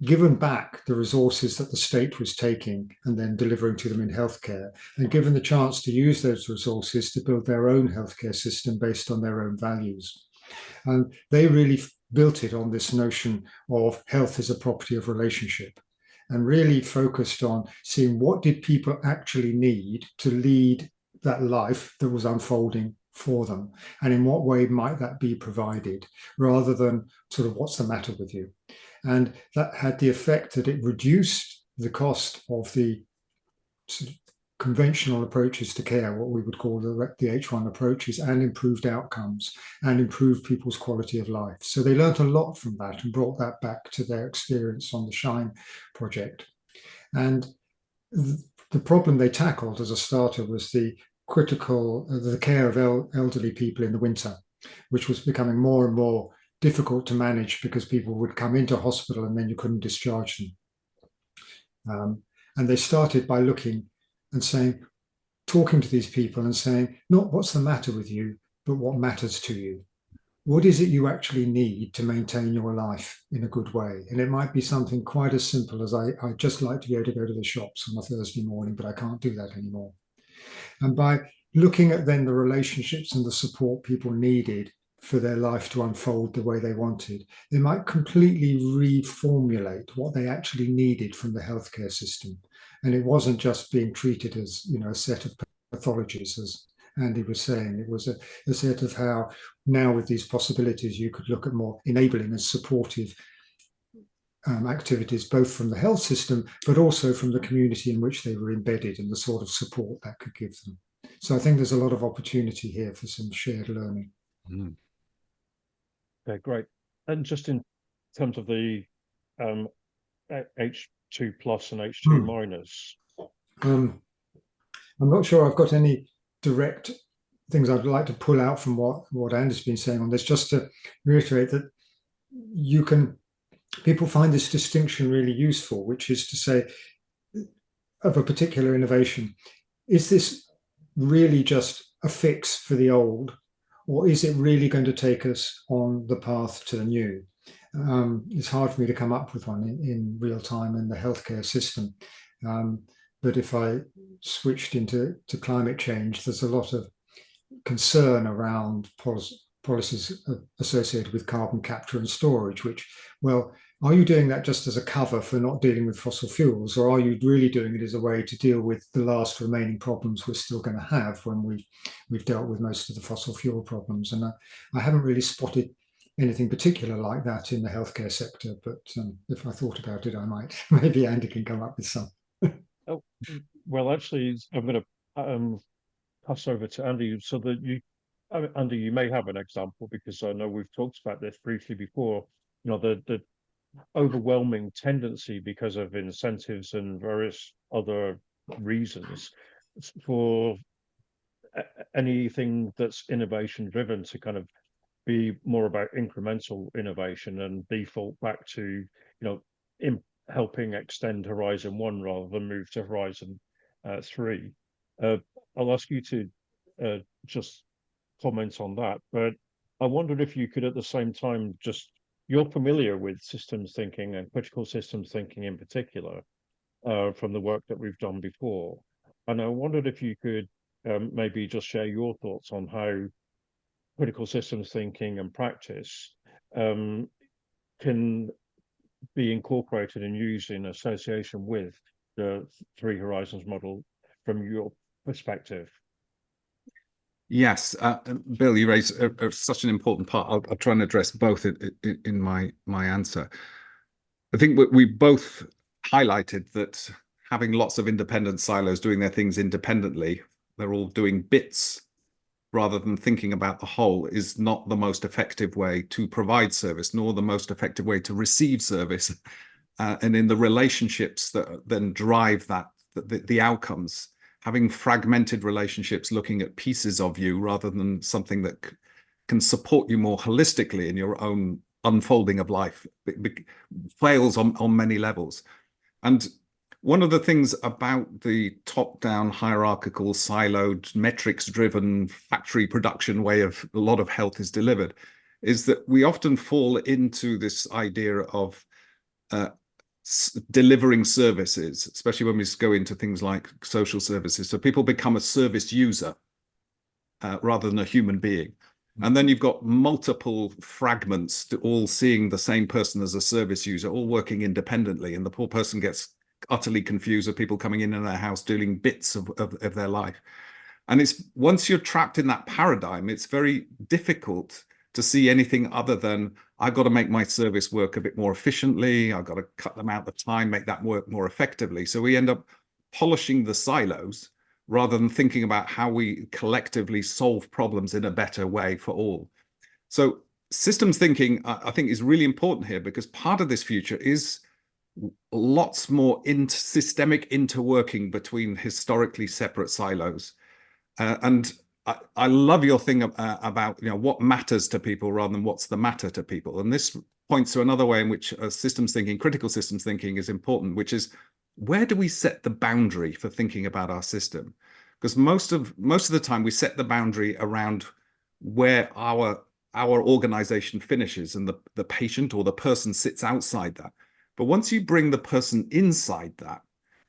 given back the resources that the state was taking and then delivering to them in healthcare, and given the chance to use those resources to build their own healthcare system based on their own values. And they really built it on this notion of health as a property of relationship, and really focused on seeing what did people actually need to lead that life that was unfolding for them, and in what way might that be provided, rather than sort of what's the matter with you. And that had the effect that it reduced the cost of the sort of conventional approaches to care, what we would call the H1 approaches, and improved outcomes and improved people's quality of life. So they learned a lot from that and brought that back to their experience on the Shine project. And the problem they tackled as a starter was the care of elderly people in the winter, which was becoming more and more difficult to manage because people would come into hospital and then you couldn't discharge them. And they started by looking and talking to these people and saying, not what's the matter with you, but what matters to you. What is it you actually need to maintain your life in a good way? And it might be something quite as simple as I'd just like to be able to go to the shops on a Thursday morning, but I can't do that anymore. And by looking at then the relationships and the support people needed for their life to unfold the way they wanted, they might completely reformulate what they actually needed from the healthcare system. And it wasn't just being treated as, a set of pathologies, as Andy was saying. It was a set of how now with these possibilities, you could look at more enabling and supportive activities, both from the health system, but also from the community in which they were embedded and the sort of support that could give them. So I think there's a lot of opportunity here for some shared learning. Mm. Okay, great. And just in terms of the H2 plus and H2 minus. I'm not sure I've got any direct things I'd like to pull out from what Andy's been saying on this, just to reiterate that people find this distinction really useful, which is to say, of a particular innovation, is this really just a fix for the old, or is it really going to take us on the path to the new? It's hard for me to come up with one in real time in the healthcare system. But if I switched into climate change, there's a lot of concern around policies associated with carbon capture and storage, which, well, are you doing that just as a cover for not dealing with fossil fuels, or are you really doing it as a way to deal with the last remaining problems we're still going to have when we've dealt with most of the fossil fuel problems? And I haven't really spotted anything particular like that in the healthcare sector, but if I thought about it, I might. Maybe Andy can come up with some. Well, actually, I'm going to pass over to Andy so that Andy, you may have an example, because I know we've talked about this briefly before. You know, the overwhelming tendency, because of incentives and various other reasons, for anything that's innovation driven to kind of be more about incremental innovation and default back to, helping extend Horizon 1 rather than move to Horizon 3. I'll ask you to just comment on that, but I wondered if you could at the same time just, you're familiar with systems thinking and critical systems thinking in particular, from the work that we've done before. And I wondered if you could maybe just share your thoughts on how critical systems thinking and practice can be incorporated and used in association with the Three Horizons model from your perspective. Yes, Bill, you raise such an important part. I'll try and address both in my answer. I think we both highlighted that having lots of independent silos doing their things independently, they're all doing bits rather than thinking about the whole, is not the most effective way to provide service, nor the most effective way to receive service. And in the relationships that then drive the outcomes, having fragmented relationships, looking at pieces of you rather than something that can support you more holistically in your own unfolding of life, fails on many levels. And one of the things about the top-down, hierarchical, siloed, metrics-driven factory production way of a lot of health is delivered is that we often fall into this idea of delivering services, especially when we go into things like social services. So people become a service user rather than a human being. And then you've got multiple fragments to all seeing the same person as a service user, all working independently. And the poor person gets utterly confused with people coming in their house doing bits of their life. And it's once you're trapped in that paradigm, it's very difficult to see anything other than, I've got to make my service work a bit more efficiently. I've got to cut them out the time, make that work more effectively. So we end up polishing the silos rather than thinking about how we collectively solve problems in a better way for all. So systems thinking, I think, is really important here, because part of this future is lots more systemic interworking between historically separate silos. And I love your thing about what matters to people rather than what's the matter to people. And this points to another way in which systems thinking, critical systems thinking, is important, which is, where do we set the boundary for thinking about our system? Because most of the time we set the boundary around where our organization finishes and the patient or the person sits outside that. But once you bring the person inside that,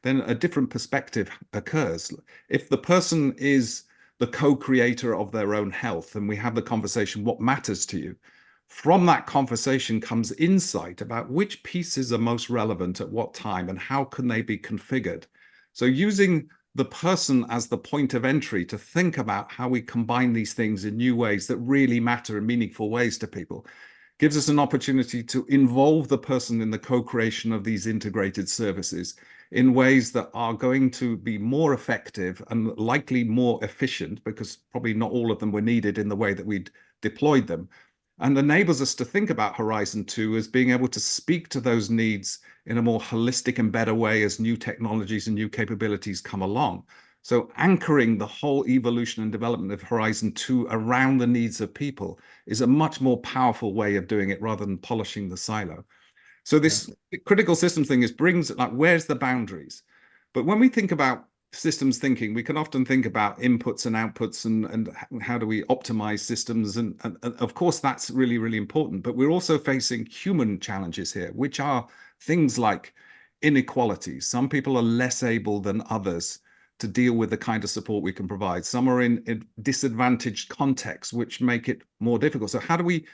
then a different perspective occurs. If the person is the co-creator of their own health, and we have the conversation, what matters to you? From that conversation comes insight about which pieces are most relevant at what time and how can they be configured. So using the person as the point of entry to think about how we combine these things in new ways that really matter in meaningful ways to people gives us an opportunity to involve the person in the co-creation of these integrated services in ways that are going to be more effective and likely more efficient, because probably not all of them were needed in the way that we'd deployed them, and enables us to think about Horizon 2 as being able to speak to those needs in a more holistic and better way as new technologies and new capabilities come along. So anchoring the whole evolution and development of Horizon 2 around the needs of people is a much more powerful way of doing it rather than polishing the silo. So this critical systems thing brings, like, where's the boundaries? But when we think about systems thinking, we can often think about inputs and outputs and how do we optimize systems. And of course, that's really, really important. But we're also facing human challenges here, which are things like inequalities. Some people are less able than others to deal with the kind of support we can provide. Some are in disadvantaged contexts, which make it more difficult. So how do we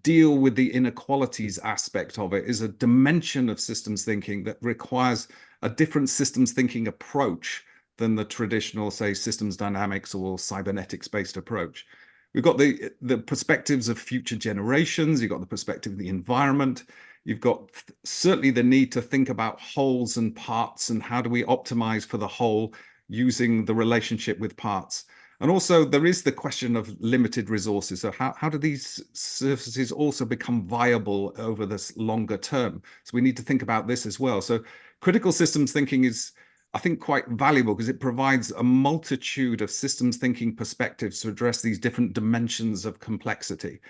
deal with the inequalities aspect of it? Is a dimension of systems thinking that requires a different systems thinking approach than the traditional, say, systems dynamics or cybernetics based approach. We've got the perspectives of future generations. You've got the perspective of the environment. You've got certainly the need to think about wholes and parts and how do we optimize for the whole using the relationship with parts. And also there is the question of limited resources. So how do these services also become viable over this longer term? So we need to think about this as well. So critical systems thinking is, I think, quite valuable because it provides a multitude of systems thinking perspectives to address these different dimensions of complexity.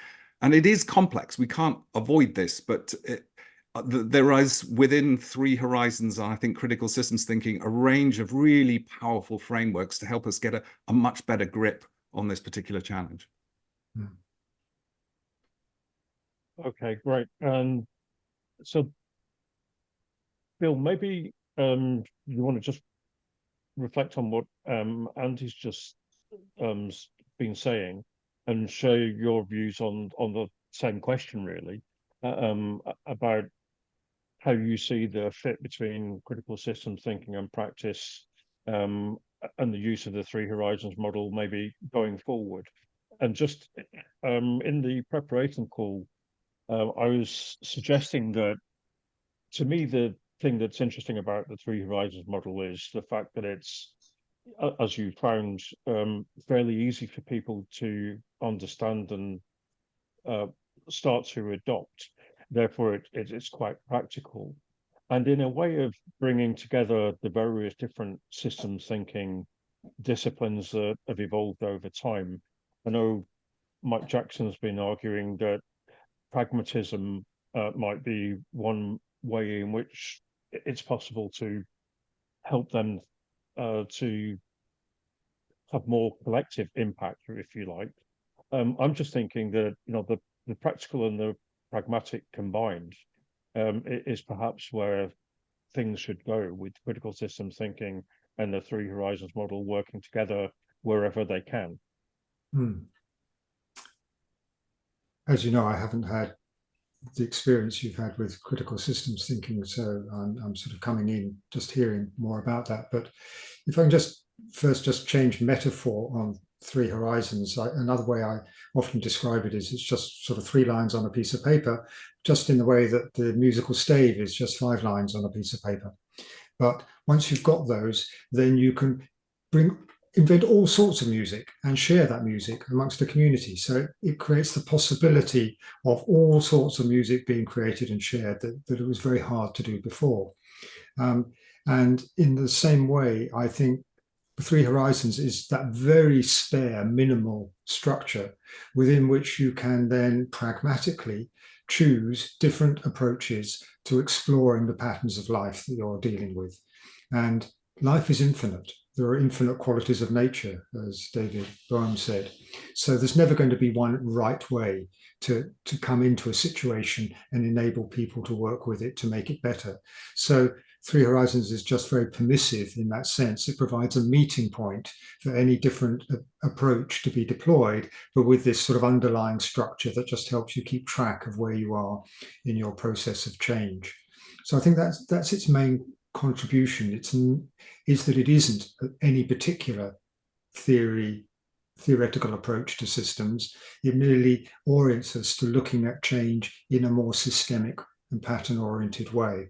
And it is complex. We can't avoid this, but there is within Three Horizons, I think, critical systems thinking, a range of really powerful frameworks to help us get a much better grip on this particular challenge. Okay, great. And so, Bill, maybe you want to just reflect on what Andy's just been saying and share your views on the same question, really, about how you see the fit between critical systems thinking and practice, and the use of the Three Horizons model maybe going forward. And just in the preparation call, I was suggesting that, to me, the thing that's interesting about the Three Horizons model is the fact that it's, as you found, fairly easy for people to understand and start to adopt. Therefore, it's quite practical. And in a way of bringing together the various different systems thinking disciplines that have evolved over time, I know Mike Jackson's been arguing that pragmatism might be one way in which it's possible to help them to have more collective impact, if you like. I'm just thinking that, you know, the practical and the pragmatic combined is perhaps where things should go, with critical systems thinking and the Three Horizons model working together wherever they can. As you know, I haven't had the experience you've had with critical systems thinking, so I'm sort of coming in just hearing more about that. But if I can just first change metaphor on Three Horizons, another way I often describe it is it's just sort of 3 lines on a piece of paper, just in the way that the musical stave is just 5 lines on a piece of paper. But once you've got those, then you can invent all sorts of music and share that music amongst the community. So it creates the possibility of all sorts of music being created and shared that it was very hard to do before. And in the same way, I think Three Horizons is that very spare, minimal structure within which you can then pragmatically choose different approaches to exploring the patterns of life that you're dealing with. And life is infinite. There are infinite qualities of nature, as David Bohm said. So there's never going to be one right way to come into a situation and enable people to work with it to make it better. So Three Horizons is just very permissive in that sense. It provides a meeting point for any different approach to be deployed, but with this sort of underlying structure that just helps you keep track of where you are in your process of change. So I think that's its main contribution. Is that it isn't any particular theoretical approach to systems. It merely orients us to looking at change in a more systemic and pattern-oriented way.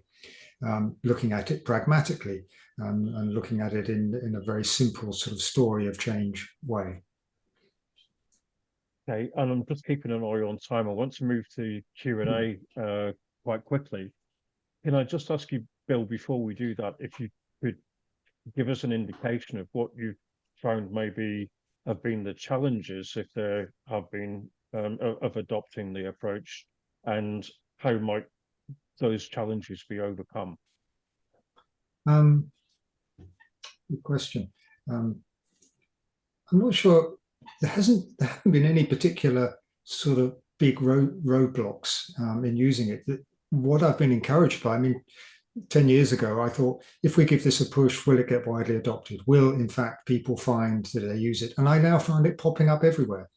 Looking at it pragmatically and looking at it in a very simple sort of story of change way. Okay, and I'm just keeping an eye on time. I want to move to Q&A quite quickly. Can I just ask you, Bill, before we do that, if you could give us an indication of what you've found maybe have been the challenges, if there have been, of adopting the approach, and how might those challenges be overcome? Good question. I'm not sure. There haven't been any particular sort of big roadblocks in using it. What I've been encouraged by, I mean, 10 years ago, I thought, if we give this a push, will it get widely adopted? Will, in fact, people find that they use it? And I now find it popping up everywhere.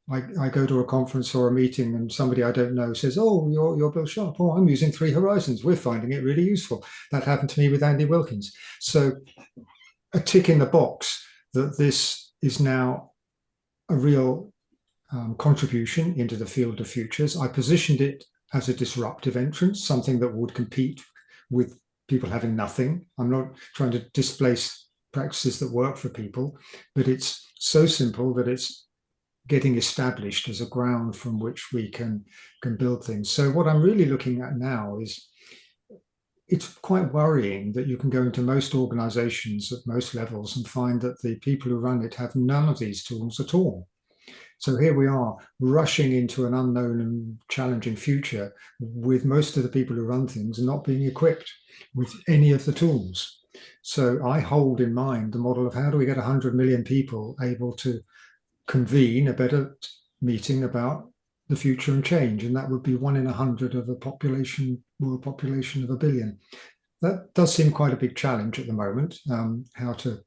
I go to a conference or a meeting and somebody I don't know says, oh, you're Bill Sharpe. Oh, I'm using Three Horizons. We're finding it really useful. That happened to me with Andy Wilkins. So a tick in the box that this is now a real contribution into the field of futures. I positioned it as a disruptive entrance, something that would compete with people having nothing. I'm not trying to displace practices that work for people, but it's so simple that it's getting established as a ground from which we can build things. So what I'm really looking at now is, it's quite worrying that you can go into most organizations at most levels and find that the people who run it have none of these tools at all. So here we are rushing into an unknown and challenging future with most of the people who run things not being equipped with any of the tools. So I hold in mind the model of how do we get 100 million people able to convene a better meeting about the future and change, and that would be 1 in 100 of a population, world population of 1 billion. That does seem quite a big challenge at the moment, how to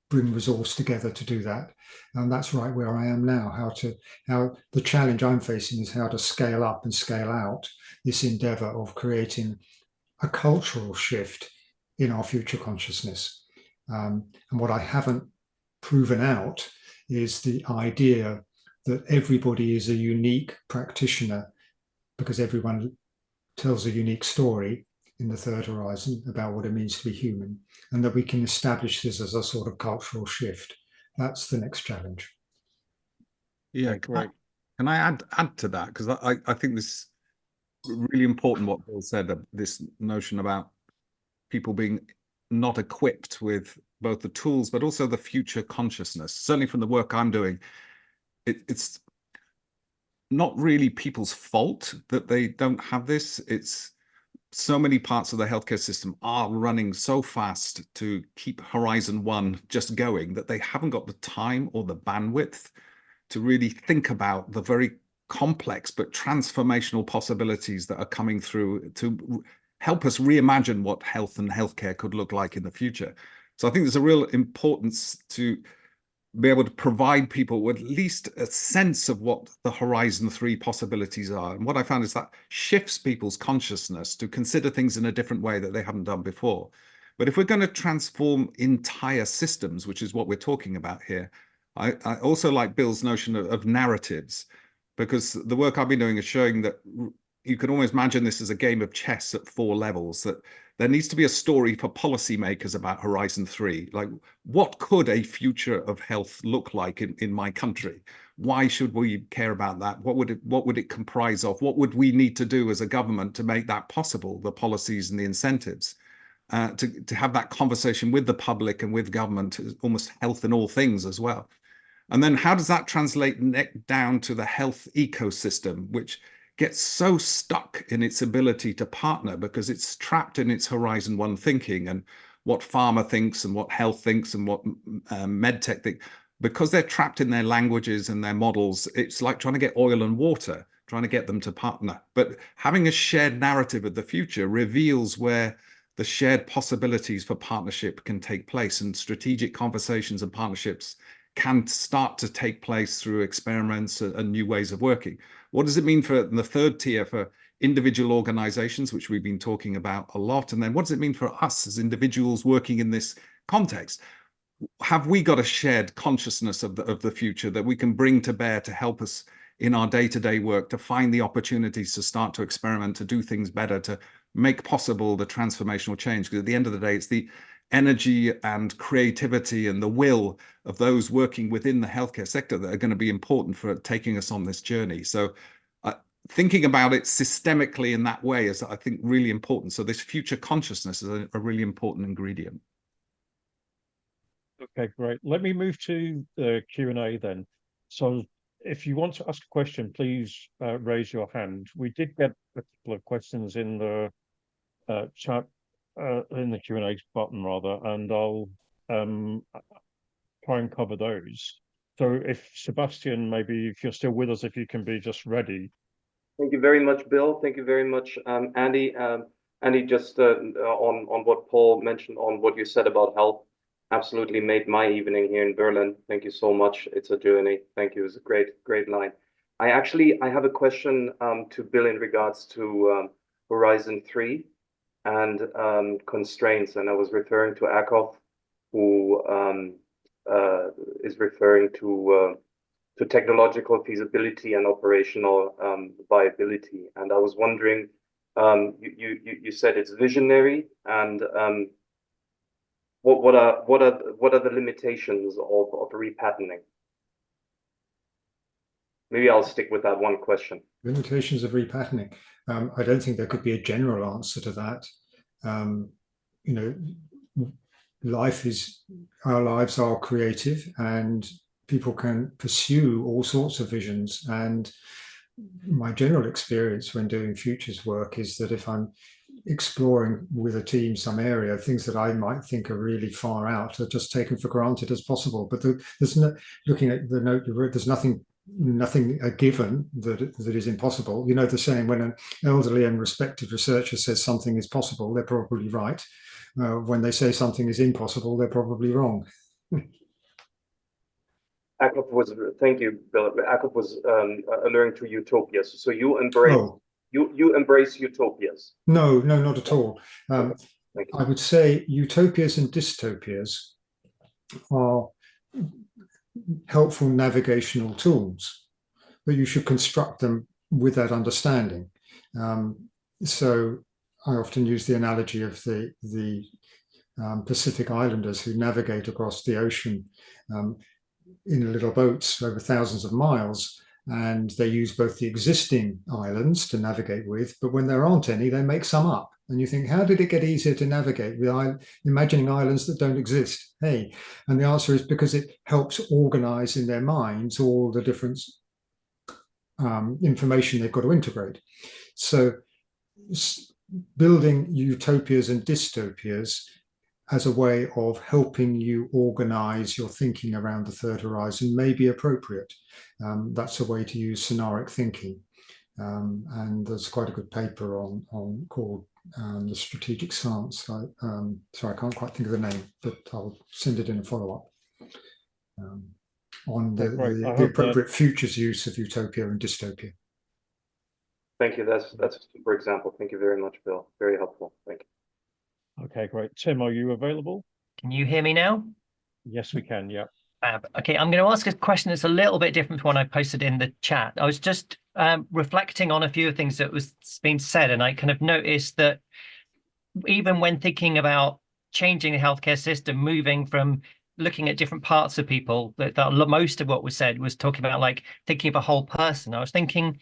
bring resource together to do that. And that's right where I am now, how the challenge I'm facing is how to scale up and scale out this endeavor of creating a cultural shift in our future consciousness. And what I haven't proven out is the idea that everybody is a unique practitioner, because everyone tells a unique story in the third horizon about what it means to be human, and that we can establish this as a sort of cultural shift. That's the next challenge. Yeah, great. Can I add to that? Because I think this is really important what Bill said, this notion about people being not equipped with both the tools, but also the future consciousness. Certainly from the work I'm doing, it's not really people's fault that they don't have this. It's so many parts of the healthcare system are running so fast to keep Horizon 1 just going that they haven't got the time or the bandwidth to really think about the very complex but transformational possibilities that are coming through to help us reimagine what health and healthcare could look like in the future. So I think there's a real importance to be able to provide people with at least a sense of what the Horizon 3 possibilities are. And what I found is that shifts people's consciousness to consider things in a different way that they haven't done before. But if we're going to transform entire systems, which is what we're talking about here, I also like Bill's notion of narratives, because the work I've been doing is showing that you can almost imagine this as a game of chess at 4 levels, that there needs to be a story for policymakers about Horizon 3. Like, what could a future of health look like in my country? Why should we care about that? What would it comprise of? What would we need to do as a government to make that possible, the policies and the incentives? To have that conversation with the public and with government, almost health in all things as well. And then how does that translate down to the health ecosystem, which gets so stuck in its ability to partner because it's trapped in its Horizon 1 thinking and what pharma thinks and what health thinks and what medtech thinks. Because they're trapped in their languages and their models, it's like trying to get oil and water, trying to get them to partner. But having a shared narrative of the future reveals where the shared possibilities for partnership can take place, and strategic conversations and partnerships can start to take place through experiments and new ways of working. What does it mean for the third tier for individual organizations, which we've been talking about a lot? And then what does it mean for us as individuals working in this context? Have we got a shared consciousness of the future that we can bring to bear to help us in our day-to-day work, to find the opportunities to start to experiment, to do things better, to make possible the transformational change? Because at the end of the day, it's the energy and creativity and the will of those working within the healthcare sector that are going to be important for taking us on this journey. So thinking about it systemically in that way is, I think, really important. So this future consciousness is a really important ingredient. Okay, great. Let me move to the Q&A then. So if you want to ask a question, please raise your hand. We did get a couple of questions in the chat, in the Q&A button rather, and I'll try and cover those. So if Sebastian, maybe if you're still with us, if you can be just ready. Thank you very much, Bill. Thank you very much, Andy. Andy, just on what Paul mentioned, on what you said about health, absolutely made my evening here in Berlin. Thank you so much. It's a journey. Thank you. It's a great line. I have a question to Bill in regards to Horizon 3 and constraints. And I was referring to Akoff, who is referring to technological feasibility and operational viability. And I was wondering, you said it's visionary, and what are the limitations of repatterning? Maybe I'll stick with that one question. Limitations of repatterning. I don't think there could be a general answer to that. You know, our lives are creative, and people can pursue all sorts of visions. And my general experience when doing futures work is that if I'm exploring with a team some area, things that I might think are really far out are just taken for granted as possible. But there's no, looking at the note you wrote, there's nothing a given that is impossible. You know the saying, when an elderly and respected researcher says something is possible, they're probably right. When they say something is impossible, they're probably wrong. Thank you, Bill. Akop was alluring to utopias. So you embrace you embrace utopias? No, not at all. I would say utopias and dystopias are helpful navigational tools, but you should construct them with that understanding. So I often use the analogy of the Pacific Islanders who navigate across the ocean in little boats over thousands of miles, and they use both the existing islands to navigate with, but when there aren't any, they make some up. And you think, how did it get easier to navigate with imagining islands that don't exist? Hey, and the answer is because it helps organize in their minds all the different information they've got to integrate. So building utopias and dystopias as a way of helping you organize your thinking around the third horizon may be appropriate. That's a way to use scenaric thinking. And there's quite a good paper on called the strategic science. Sorry, I can't quite think of the name, but I'll send it in a follow-up on the appropriate futures use of utopia and dystopia. Thank you. That's a super example. Thank you very much, Bill. Very helpful. Thank you. Okay, great. Tim, are you available? Can you hear me now? Yes, we can. Yeah. Okay, I'm going to ask a question that's a little bit different from what I posted in the chat. I was just reflecting on a few things that was being said, and I kind of noticed that even when thinking about changing the healthcare system, moving from looking at different parts of people, that most of what was said was talking about like thinking of a whole person. I was thinking,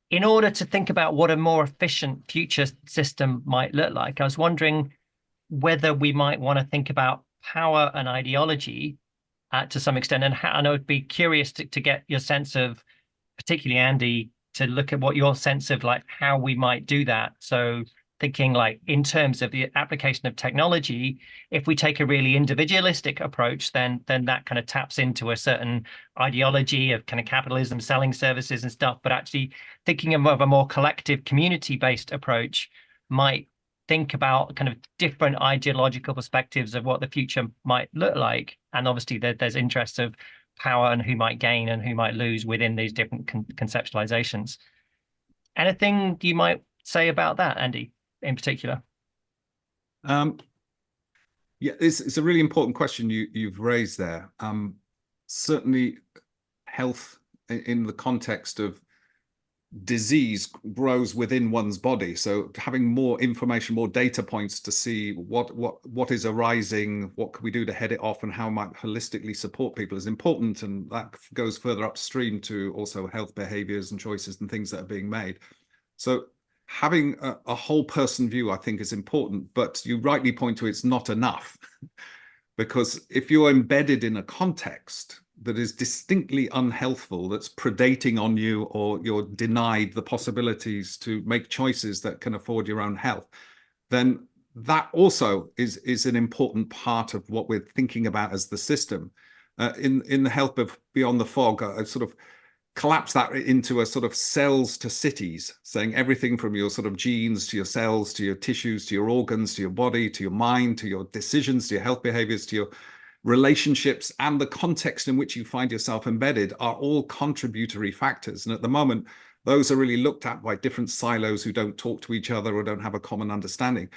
in order to think about what a more efficient future system might look like, I was wondering whether we might want to think about power and ideology to some extent. And I would be curious to get your sense of, particularly Andy, to look at what your sense of like how we might do that. So thinking like in terms of the application of technology, if we take a really individualistic approach, then that kind of taps into a certain ideology of kind of capitalism, selling services and stuff. But actually thinking of a more collective community-based approach might think about kind of different ideological perspectives of what the future might look like. And obviously there's interests of power and who might gain and who might lose within these different conceptualizations. Anything you might say about that, Andy, in particular? Yeah, it's a really important question you've raised there. Certainly health in the context of disease grows within one's body. So having more information, more data points to see what is arising, what can we do to head it off, and how might holistically support people is important. And that goes further upstream to also health behaviors and choices and things that are being made. So having a whole person view, I think, is important, but you rightly point to it's not enough. Because if you're embedded in a context that is distinctly unhealthful, that's predating on you, or you're denied the possibilities to make choices that can afford your own health, then that also is an important part of what we're thinking about as the system. In the Health of Beyond the Fog, I sort of collapse that into a sort of cells to cities, saying everything from your sort of genes to your cells, to your tissues, to your organs, to your body, to your mind, to your decisions, to your health behaviors, to your relationships, and the context in which you find yourself embedded are all contributory factors. And at the moment, those are really looked at by different silos who don't talk to each other or don't have a common understanding.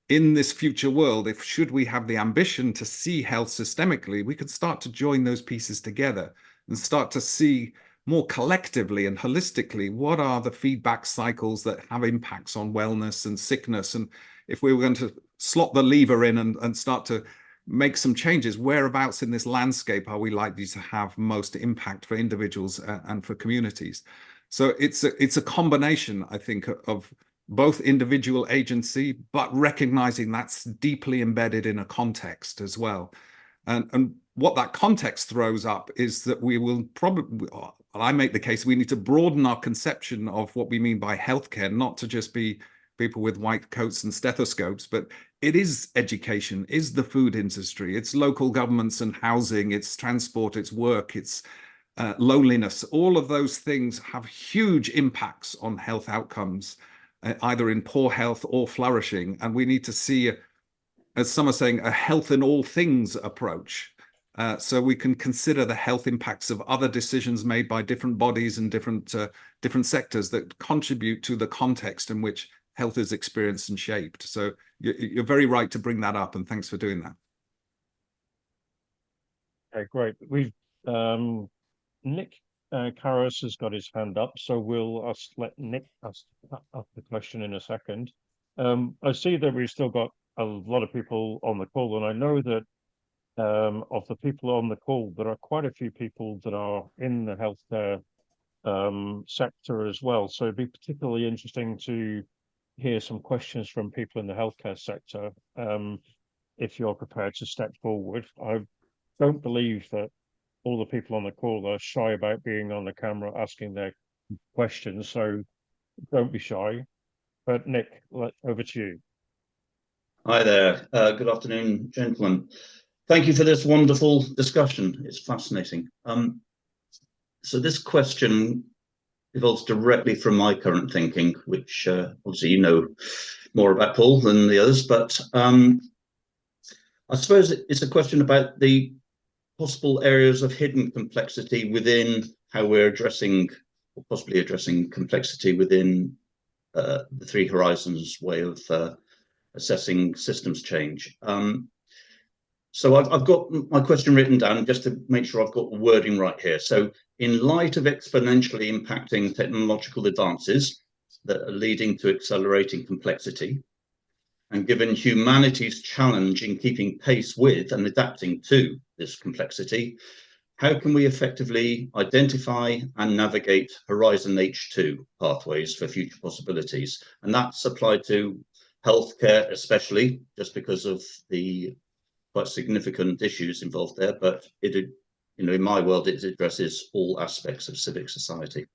In this future world, should we have the ambition to see health systemically, we could start to join those pieces together and start to see more collectively and holistically what are the feedback cycles that have impacts on wellness and sickness. And if we were going to slot the lever in and start to make some changes. Whereabouts in this landscape are we likely to have most impact for individuals and for communities? So it's a combination, I think, of both individual agency, but recognizing that's deeply embedded in a context as well. And what that context throws up is that we will probably, I make the case, we need to broaden our conception of what we mean by healthcare, not to just be people with white coats and stethoscopes, but it is education, is the food industry, it's local governments and housing, it's transport, it's work, it's loneliness. All of those things have huge impacts on health outcomes, either in poor health or flourishing. And we need to see, as some are saying, a health in all things approach. So we can consider the health impacts of other decisions made by different bodies and different sectors that contribute to the context in which health is experienced and shaped. So you're very right to bring that up, and thanks for doing that. Okay, great. We've Nick Karras has got his hand up, so we'll let Nick ask the question in a second. I see that we've still got a lot of people on the call, and I know that of the people on the call, there are quite a few people that are in the healthcare sector as well. So it'd be particularly interesting to hear some questions from people in the healthcare sector, if you're prepared to step forward. I don't believe that all the people on the call are shy about being on the camera asking their questions, so don't be shy. But Nick, over to you. Hi there. Good afternoon, gentlemen. Thank you for this wonderful discussion. It's fascinating. So this question evolves directly from my current thinking, which obviously you know more about, Paul, than the others, but I suppose it's a question about the possible areas of hidden complexity within how we're addressing, or possibly addressing, complexity within the Three Horizons way of assessing systems change. So I've got my question written down just to make sure I've got the wording right here. So in light of exponentially impacting technological advances that are leading to accelerating complexity, and given humanity's challenge in keeping pace with and adapting to this complexity, how can we effectively identify and navigate Horizon H2 pathways for future possibilities? And that's applied to healthcare, especially just because of the quite significant issues involved there. But it, you know, in my world, it addresses all aspects of civic society.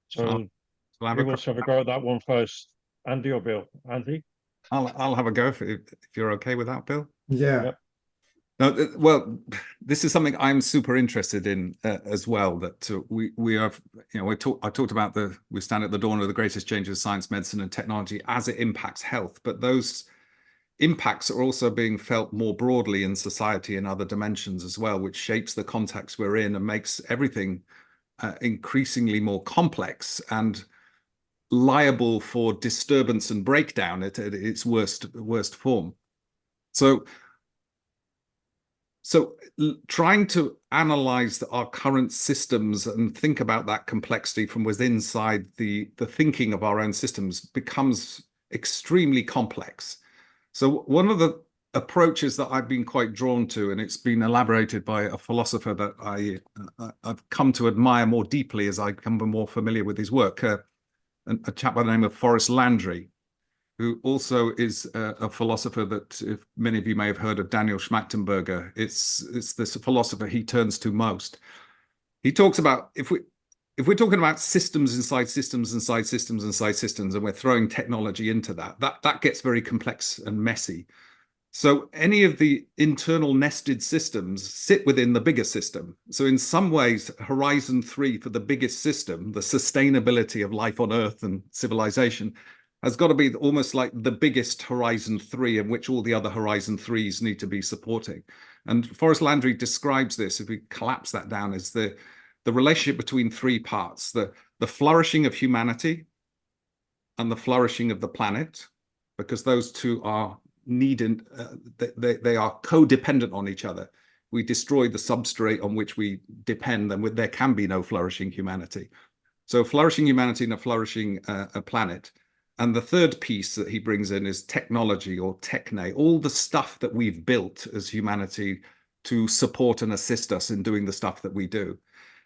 So who wants to have a go at that one first? Andy or Bill? Andy? I'll have a go if you're okay with that, Bill. Yeah. Yep. No, well, this is something I'm super interested in as well. That we have, you know, I talked about we stand at the dawn of the greatest changes of science, medicine, and technology as it impacts health. But those impacts are also being felt more broadly in society in other dimensions as well, which shapes the context we're in and makes everything increasingly more complex and liable for disturbance and breakdown at its worst form. So trying to analyze our current systems and think about that complexity from within inside the thinking of our own systems becomes extremely complex. So one of the approaches that I've been quite drawn to, and it's been elaborated by a philosopher that I've come to admire more deeply as I become more familiar with his work, a chap by the name of Forrest Landry, who also is a philosopher that, if many of you may have heard of, Daniel Schmachtenberger. It's this philosopher he turns to most. He talks about if we're talking about systems inside systems inside systems inside systems, and we're throwing technology into that gets very complex and messy. So any of the internal nested systems sit within the bigger system. So in some ways, Horizon 3 for the biggest system, the sustainability of life on Earth and civilization, has got to be almost like the biggest Horizon 3 in which all the other Horizon 3s need to be supporting. And Forrest Landry describes this, if we collapse that down, as the relationship between three parts: the flourishing of humanity and the flourishing of the planet, because those two are needed, they are codependent on each other. We destroy the substrate on which we depend, and there can be no flourishing humanity. So flourishing humanity and a flourishing planet. And the third piece that he brings in is technology, or techne, all the stuff that we've built as humanity to support and assist us in doing the stuff that we do.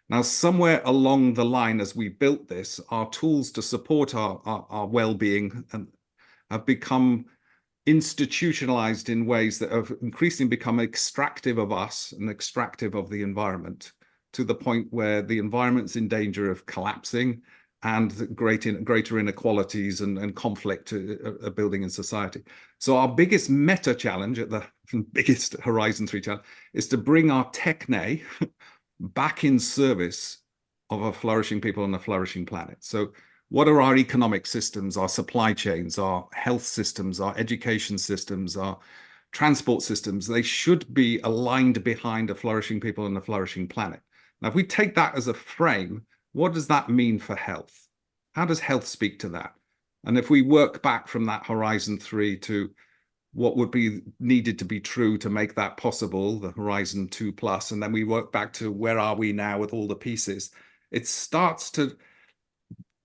Now, somewhere along the line, as we built this, our tools to support our well-being have become institutionalized in ways that have increasingly become extractive of us and extractive of the environment, to the point where the environment's in danger of collapsing, and greater inequalities and conflict are building in society. So our biggest meta challenge, at the biggest Horizon 3 challenge, is to bring our techne back in service of a flourishing people and a flourishing planet. So what are our economic systems, our supply chains, our health systems, our education systems, our transport systems? They should be aligned behind a flourishing people and a flourishing planet. Now, if we take that as a frame, what does that mean for health? How does health speak to that? And if we work back from that Horizon 3 to what would be needed to be true to make that possible, the Horizon 2+, and then we work back to where are we now with all the pieces, it starts to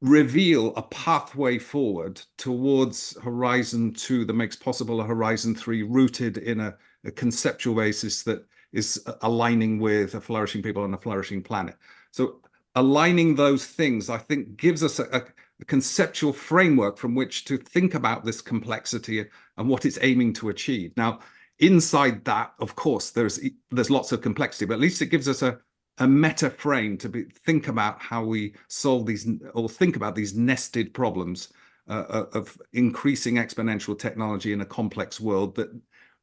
reveal a pathway forward towards Horizon 2 that makes possible a Horizon 3 rooted in a conceptual basis that is aligning with a flourishing people and a flourishing planet. So aligning those things, I think, gives us a conceptual framework from which to think about this complexity and what it's aiming to achieve. Now, inside that, of course, there's lots of complexity, but at least it gives us a meta frame to think about how we solve these, or think about these nested problems of increasing exponential technology in a complex world that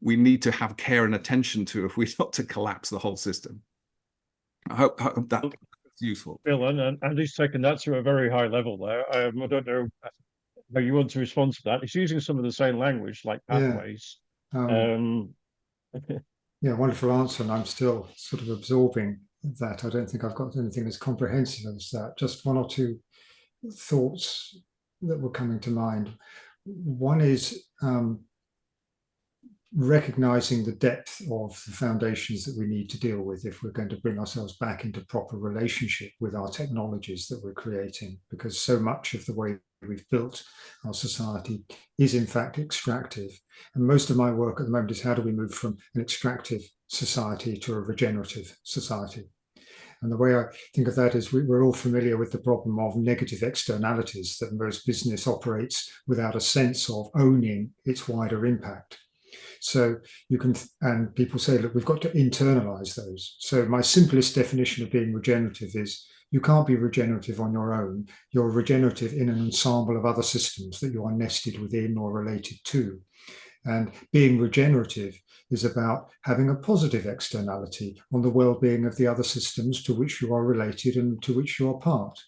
we need to have care and attention to if we're not to collapse the whole system. I hope that's useful. Bill, and Andy's taken that to a very high level there. I don't know how you want to respond to that. It's using some of the same language, like pathways. Yeah, wonderful answer. And I'm still sort of absorbing that. I don't think I've got anything as comprehensive as that. Just one or two thoughts that were coming to mind. One is recognizing the depth of the foundations that we need to deal with if we're going to bring ourselves back into proper relationship with our technologies that we're creating, because so much of the way we've built our society is in fact extractive. And most of my work at the moment is how do we move from an extractive society to a regenerative society. And the way I think of that is we're all familiar with the problem of negative externalities, that most business operates without a sense of owning its wider impact. So you can, and people say, look, we've got to internalize those. So my simplest definition of being regenerative is you can't be regenerative on your own. You're regenerative in an ensemble of other systems that you are nested within or related to. And being regenerative is about having a positive externality on the well-being of the other systems to which you are related and to which you are part.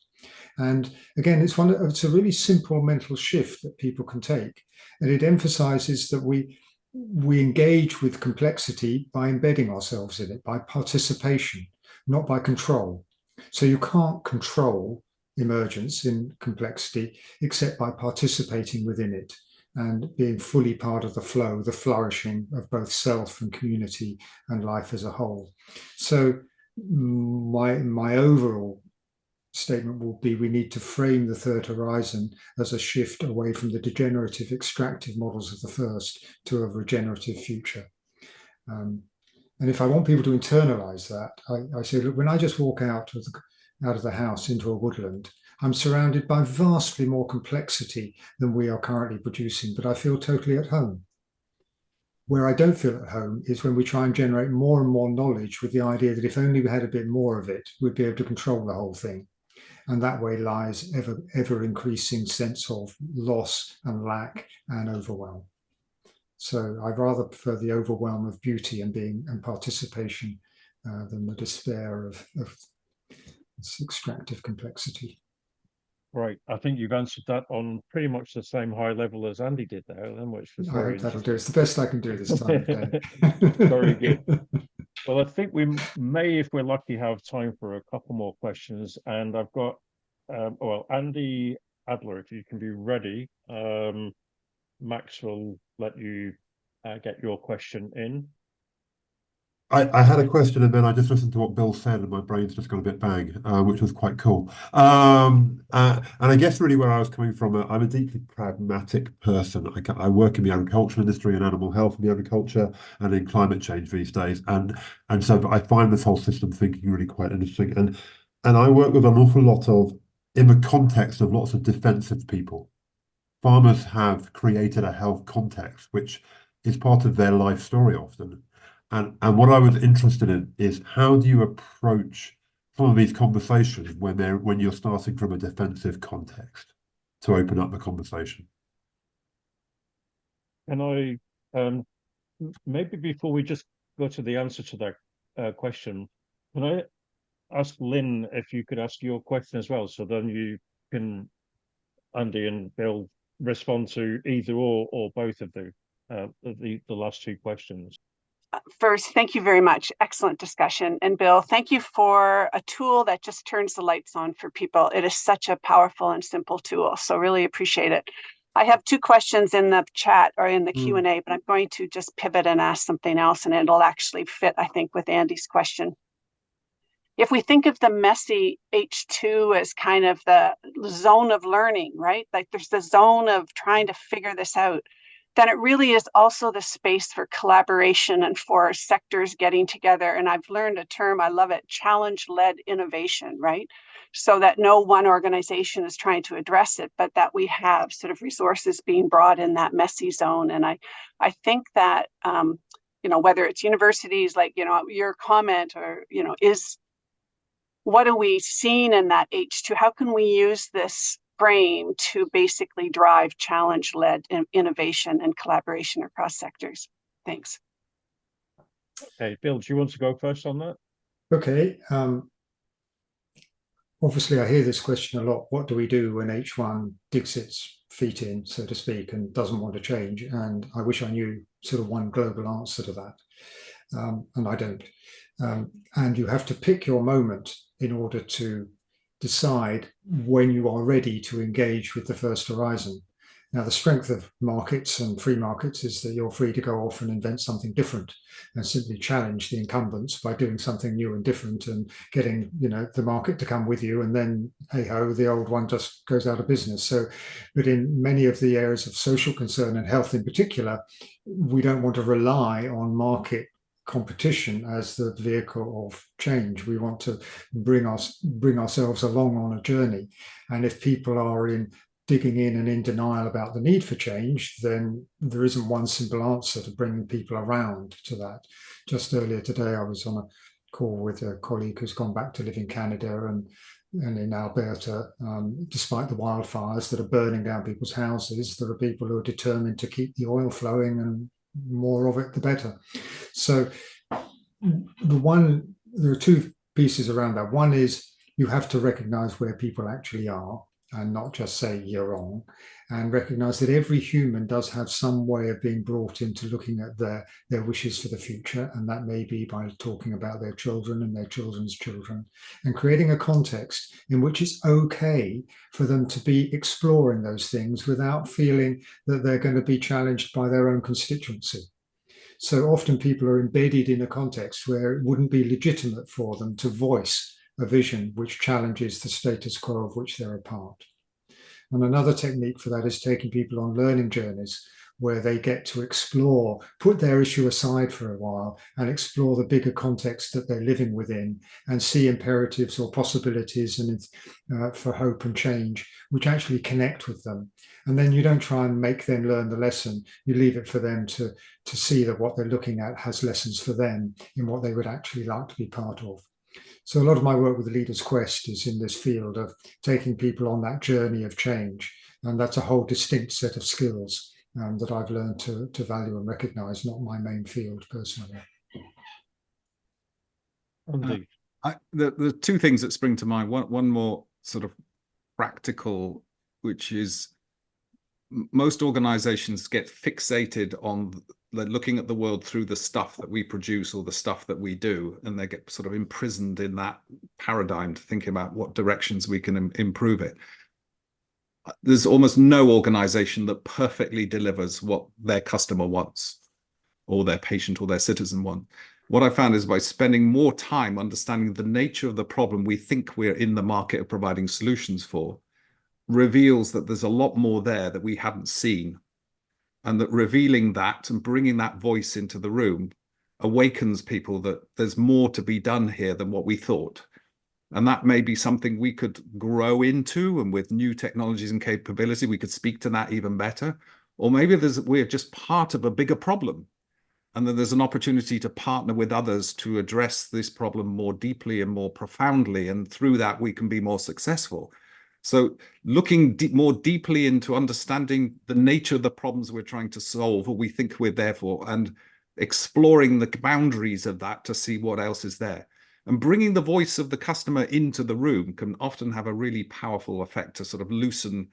And again, it's a really simple mental shift that people can take. And it emphasizes that we engage with complexity by embedding ourselves in it, by participation, not by control. So you can't control emergence in complexity except by participating within it and being fully part of the flow, the flourishing of both self and community and life as a whole. So my overall statement will be we need to frame the third horizon as a shift away from the degenerative extractive models of the first to a regenerative future. And if I want people to internalize that, I say, look, when I just walk out of the house into a woodland, I'm surrounded by vastly more complexity than we are currently producing, but I feel totally at home. Where I don't feel at home is when we try and generate more and more knowledge with the idea that if only we had a bit more of it, we'd be able to control the whole thing. And that way lies ever increasing sense of loss and lack and overwhelm. So I'd rather prefer the overwhelm of beauty and participation than the despair of this extractive complexity. Right. I think you've answered that on pretty much the same high level as Andy did there, then, which was very I hope that'll do. It's the best I can do this time of day. Very good. Well, I think we may, if we're lucky, have time for a couple more questions. And I've got, well, Andy Adler, if you can be ready, Max will let you get your question in. I had a question and then I just listened to what Bill said and my brain's just got a bit bang, which was quite cool. And I guess really where I was coming from, I'm a deeply pragmatic person. I work in the agricultural industry and animal health in the agriculture and in climate change these days. And so I find this whole system thinking really quite interesting. And I work with an awful lot of, in the context of lots of defensive people. Farmers have created a health context, which is part of their life story often. And what I was interested in is how do you approach some of these conversations when you're starting from a defensive context to open up the conversation? And maybe before we just go to the answer to that question, can I ask Lynn if you could ask your question as well, so then you can, Andy and Bill, respond to either or both of the last two questions. First, thank you very much. Excellent discussion. And Bill, thank you for a tool that just turns the lights on for people. It is such a powerful and simple tool. So really appreciate it. I have two questions in the chat or in the Q&A, but I'm going to just pivot and ask something else, and it'll actually fit, I think, with Andy's question. If we think of the messy H2 as kind of the zone of learning, right? Like there's the zone of trying to figure this out, then it really is also the space for collaboration and for sectors getting together. And I've learned a term, I love it, challenge-led innovation, right? So that no one organization is trying to address it, but that we have sort of resources being brought in that messy zone. And I think that, whether it's universities, like, your comment or, is what are we seeing in that H2? How can we use this frame to basically drive challenge-led innovation and collaboration across sectors? Thanks. Okay, Bill, do you want to go first on that? Okay. Obviously, I hear this question a lot. What do we do when H1 digs its feet in, so to speak, and doesn't want to change? And I wish I knew sort of one global answer to that. And I don't. And you have to pick your moment in order to decide when you are ready to engage with the first horizon. Now, the strength of markets and free markets is that you're free to go off and invent something different and simply challenge the incumbents by doing something new and different and getting, the market to come with you. And then, hey ho, the old one just goes out of business. So, but in many of the areas of social concern and health in particular, we don't want to rely on market competition as the vehicle of change. We want to bring ourselves along on a journey. And if people are digging in and in denial about the need for change, then there isn't one simple answer to bringing people around to that. Just earlier today, I was on a call with a colleague who's gone back to live in Canada and in Alberta. Despite the wildfires that are burning down people's houses, there are people who are determined to keep the oil flowing, and more of it, the better. So there are two pieces around that. One is you have to recognize where people actually are and not just say you're wrong, and recognize that every human does have some way of being brought into looking at their wishes for the future. And that may be by talking about their children and their children's children, and creating a context in which it's okay for them to be exploring those things without feeling that they're going to be challenged by their own constituency. So often people are embedded in a context where it wouldn't be legitimate for them to voice a vision which challenges the status quo of which they're a part. And another technique for that is taking people on learning journeys where they get to explore, put their issue aside for a while and explore the bigger context that they're living within and see imperatives or possibilities and for hope and change, which actually connect with them. And then you don't try and make them learn the lesson. You leave it for them to see that what they're looking at has lessons for them in what they would actually like to be part of. So a lot of my work with the Leader's Quest is in this field of taking people on that journey of change. And that's a whole distinct set of skills that I've learned to value and recognize, not my main field personally. The two things that spring to mind, one more sort of practical, which is most organizations get fixated on looking at the world through the stuff that we produce or the stuff that we do, and they get sort of imprisoned in that paradigm to think about what directions we can improve it. There's almost no organization that perfectly delivers what their customer wants or their patient or their citizen want. what I found is by spending more time understanding the nature of the problem we think we're in the market of providing solutions for, reveals that there's a lot more there that we hadn't seen. And that revealing that and bringing that voice into the room awakens people that there's more to be done here than what we thought. And that may be something we could grow into, and with new technologies and capability, we could speak to that even better. Or maybe we're just part of a bigger problem, and then there's an opportunity to partner with others to address this problem more deeply and more profoundly, and through that we can be more successful. So looking more deeply into understanding the nature of the problems we're trying to solve, or we think we're there for, and exploring the boundaries of that to see what else is there. And bringing the voice of the customer into the room can often have a really powerful effect to sort of loosen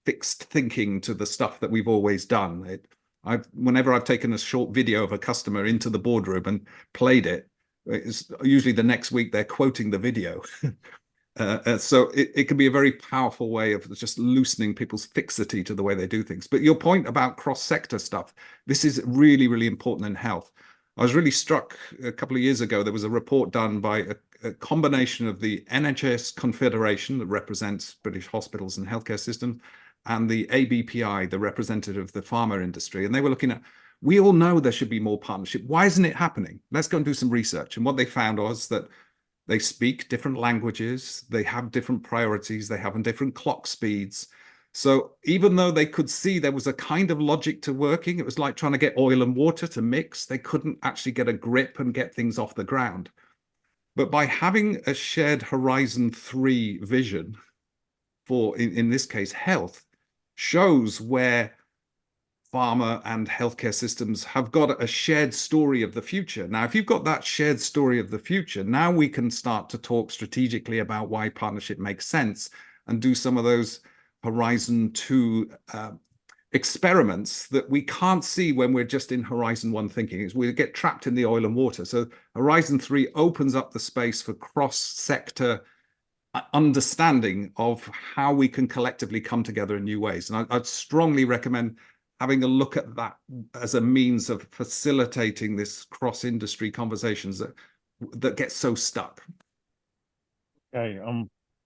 fixed thinking to the stuff that we've always done. Whenever I've taken a short video of a customer into the boardroom and played it, it's usually the next week they're quoting the video. So it can be a very powerful way of just loosening people's fixity to the way they do things. But your point about cross-sector stuff, this is really, really important in health. I was really struck a couple of years ago, there was a report done by a combination of the NHS Confederation that represents British hospitals and healthcare systems, and the ABPI, the representative of the pharma industry. And they were looking at, we all know there should be more partnership. Why isn't it happening? Let's go and do some research. And what they found was that they speak different languages, they have different priorities, they have different clock speeds. So even though they could see there was a kind of logic to working, it was like trying to get oil and water to mix, they couldn't actually get a grip and get things off the ground. But by having a shared Horizon 3 vision for, in this case, health, shows where pharma and healthcare systems have got a shared story of the future. Now, if you've got that shared story of the future, now we can start to talk strategically about why partnership makes sense and do some of those Horizon 2 experiments that we can't see when we're just in Horizon 1 thinking. We get trapped in the oil and water. So Horizon 3 opens up the space for cross-sector understanding of how we can collectively come together in new ways. And I'd strongly recommend having a look at that as a means of facilitating this cross-industry conversations that get so stuck. Okay,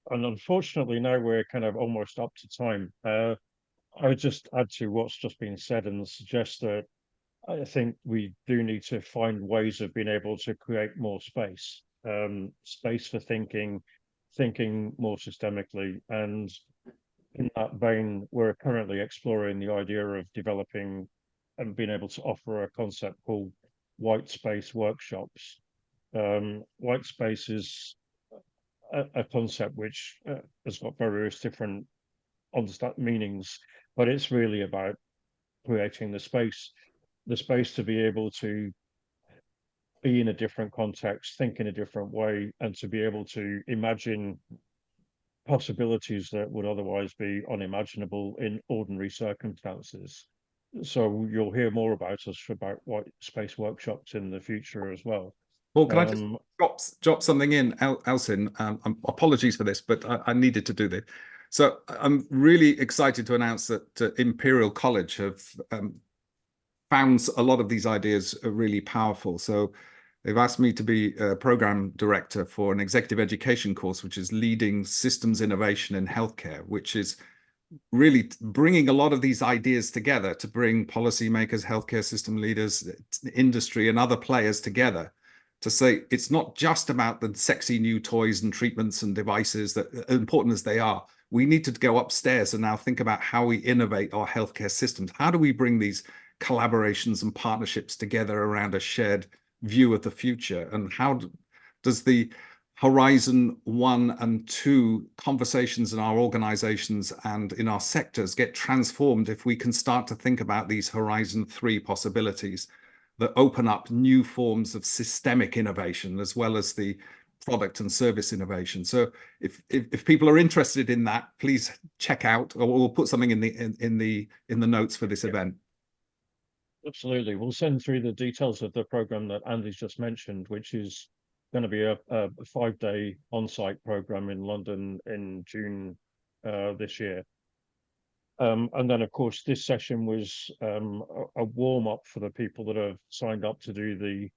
and unfortunately now we're kind of almost up to time. I would just add to what's just been said and suggest that I think we do need to find ways of being able to create more space, space for thinking more systemically. And in that vein, we're currently exploring the idea of developing and being able to offer a concept called white space workshops. White space is a concept which has got various different meanings, but it's really about creating the space to be able to be in a different context, think in a different way, and to be able to imagine possibilities that would otherwise be unimaginable in ordinary circumstances. So you'll hear more about us about white space workshops in the future as well. Well, can I just drop something in, Elsin? Apologies for this, but I needed to do this. So I'm really excited to announce that Imperial College have found a lot of these ideas are really powerful. So they've asked me to be a program director for an executive education course, which is leading systems innovation in healthcare, which is really bringing a lot of these ideas together to bring policymakers, healthcare system leaders, industry, and other players together to say it's not just about the sexy new toys and treatments and devices that are important as they are. We need to go upstairs and now think about how we innovate our healthcare systems. How do we bring these collaborations and partnerships together around a shared view of the future? And how does the Horizon 1 and 2 conversations in our organizations and in our sectors get transformed if we can start to think about these Horizon 3 possibilities that open up new forms of systemic innovation as well as the product and service innovation? So if people are interested in that, please check out, or we'll put something in the notes for this event. Absolutely. We'll send through the details of the program that Andy's just mentioned, which is going to be a 5-day on-site program in London in June this year. And then, of course, this session was a warm-up for the people that have signed up to do the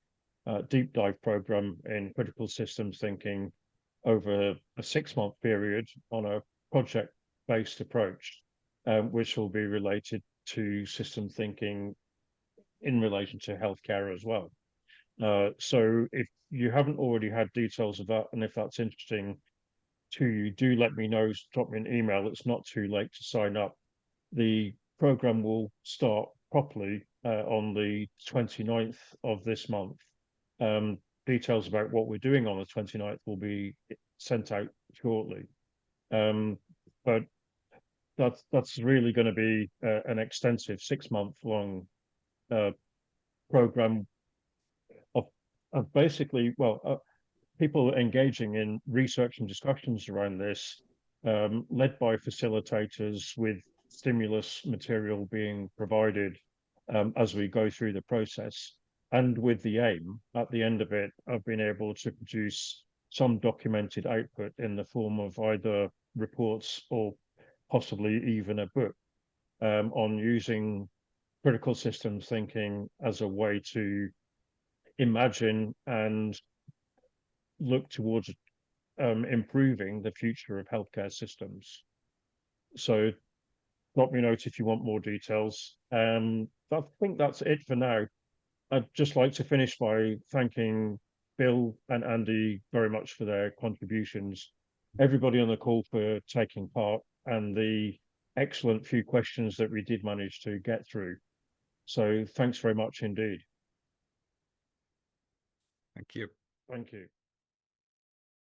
deep dive program in critical systems thinking over a 6-month period on a project-based approach, which will be related to system thinking in relation to healthcare as well. So if you haven't already had details of that, and if that's interesting to you, do let me know, drop me an email. It's not too late to sign up. The program will start properly on the 29th of this month. Details about what we're doing on the 29th will be sent out shortly. But that's really going to be an extensive 6-month long program of basically, people engaging in research and discussions around this, led by facilitators with stimulus material being provided as we go through the process, and with the aim at the end of it of being able to produce some documented output in the form of either reports or possibly even a book on using critical systems thinking as a way to imagine and look towards improving the future of healthcare systems. So drop me a note if you want more details. I think that's it for now. I'd just like to finish by thanking Bill and Andy very much for their contributions, everybody on the call for taking part, and the excellent few questions that we did manage to get through. So thanks very much indeed. Thank you. Thank you.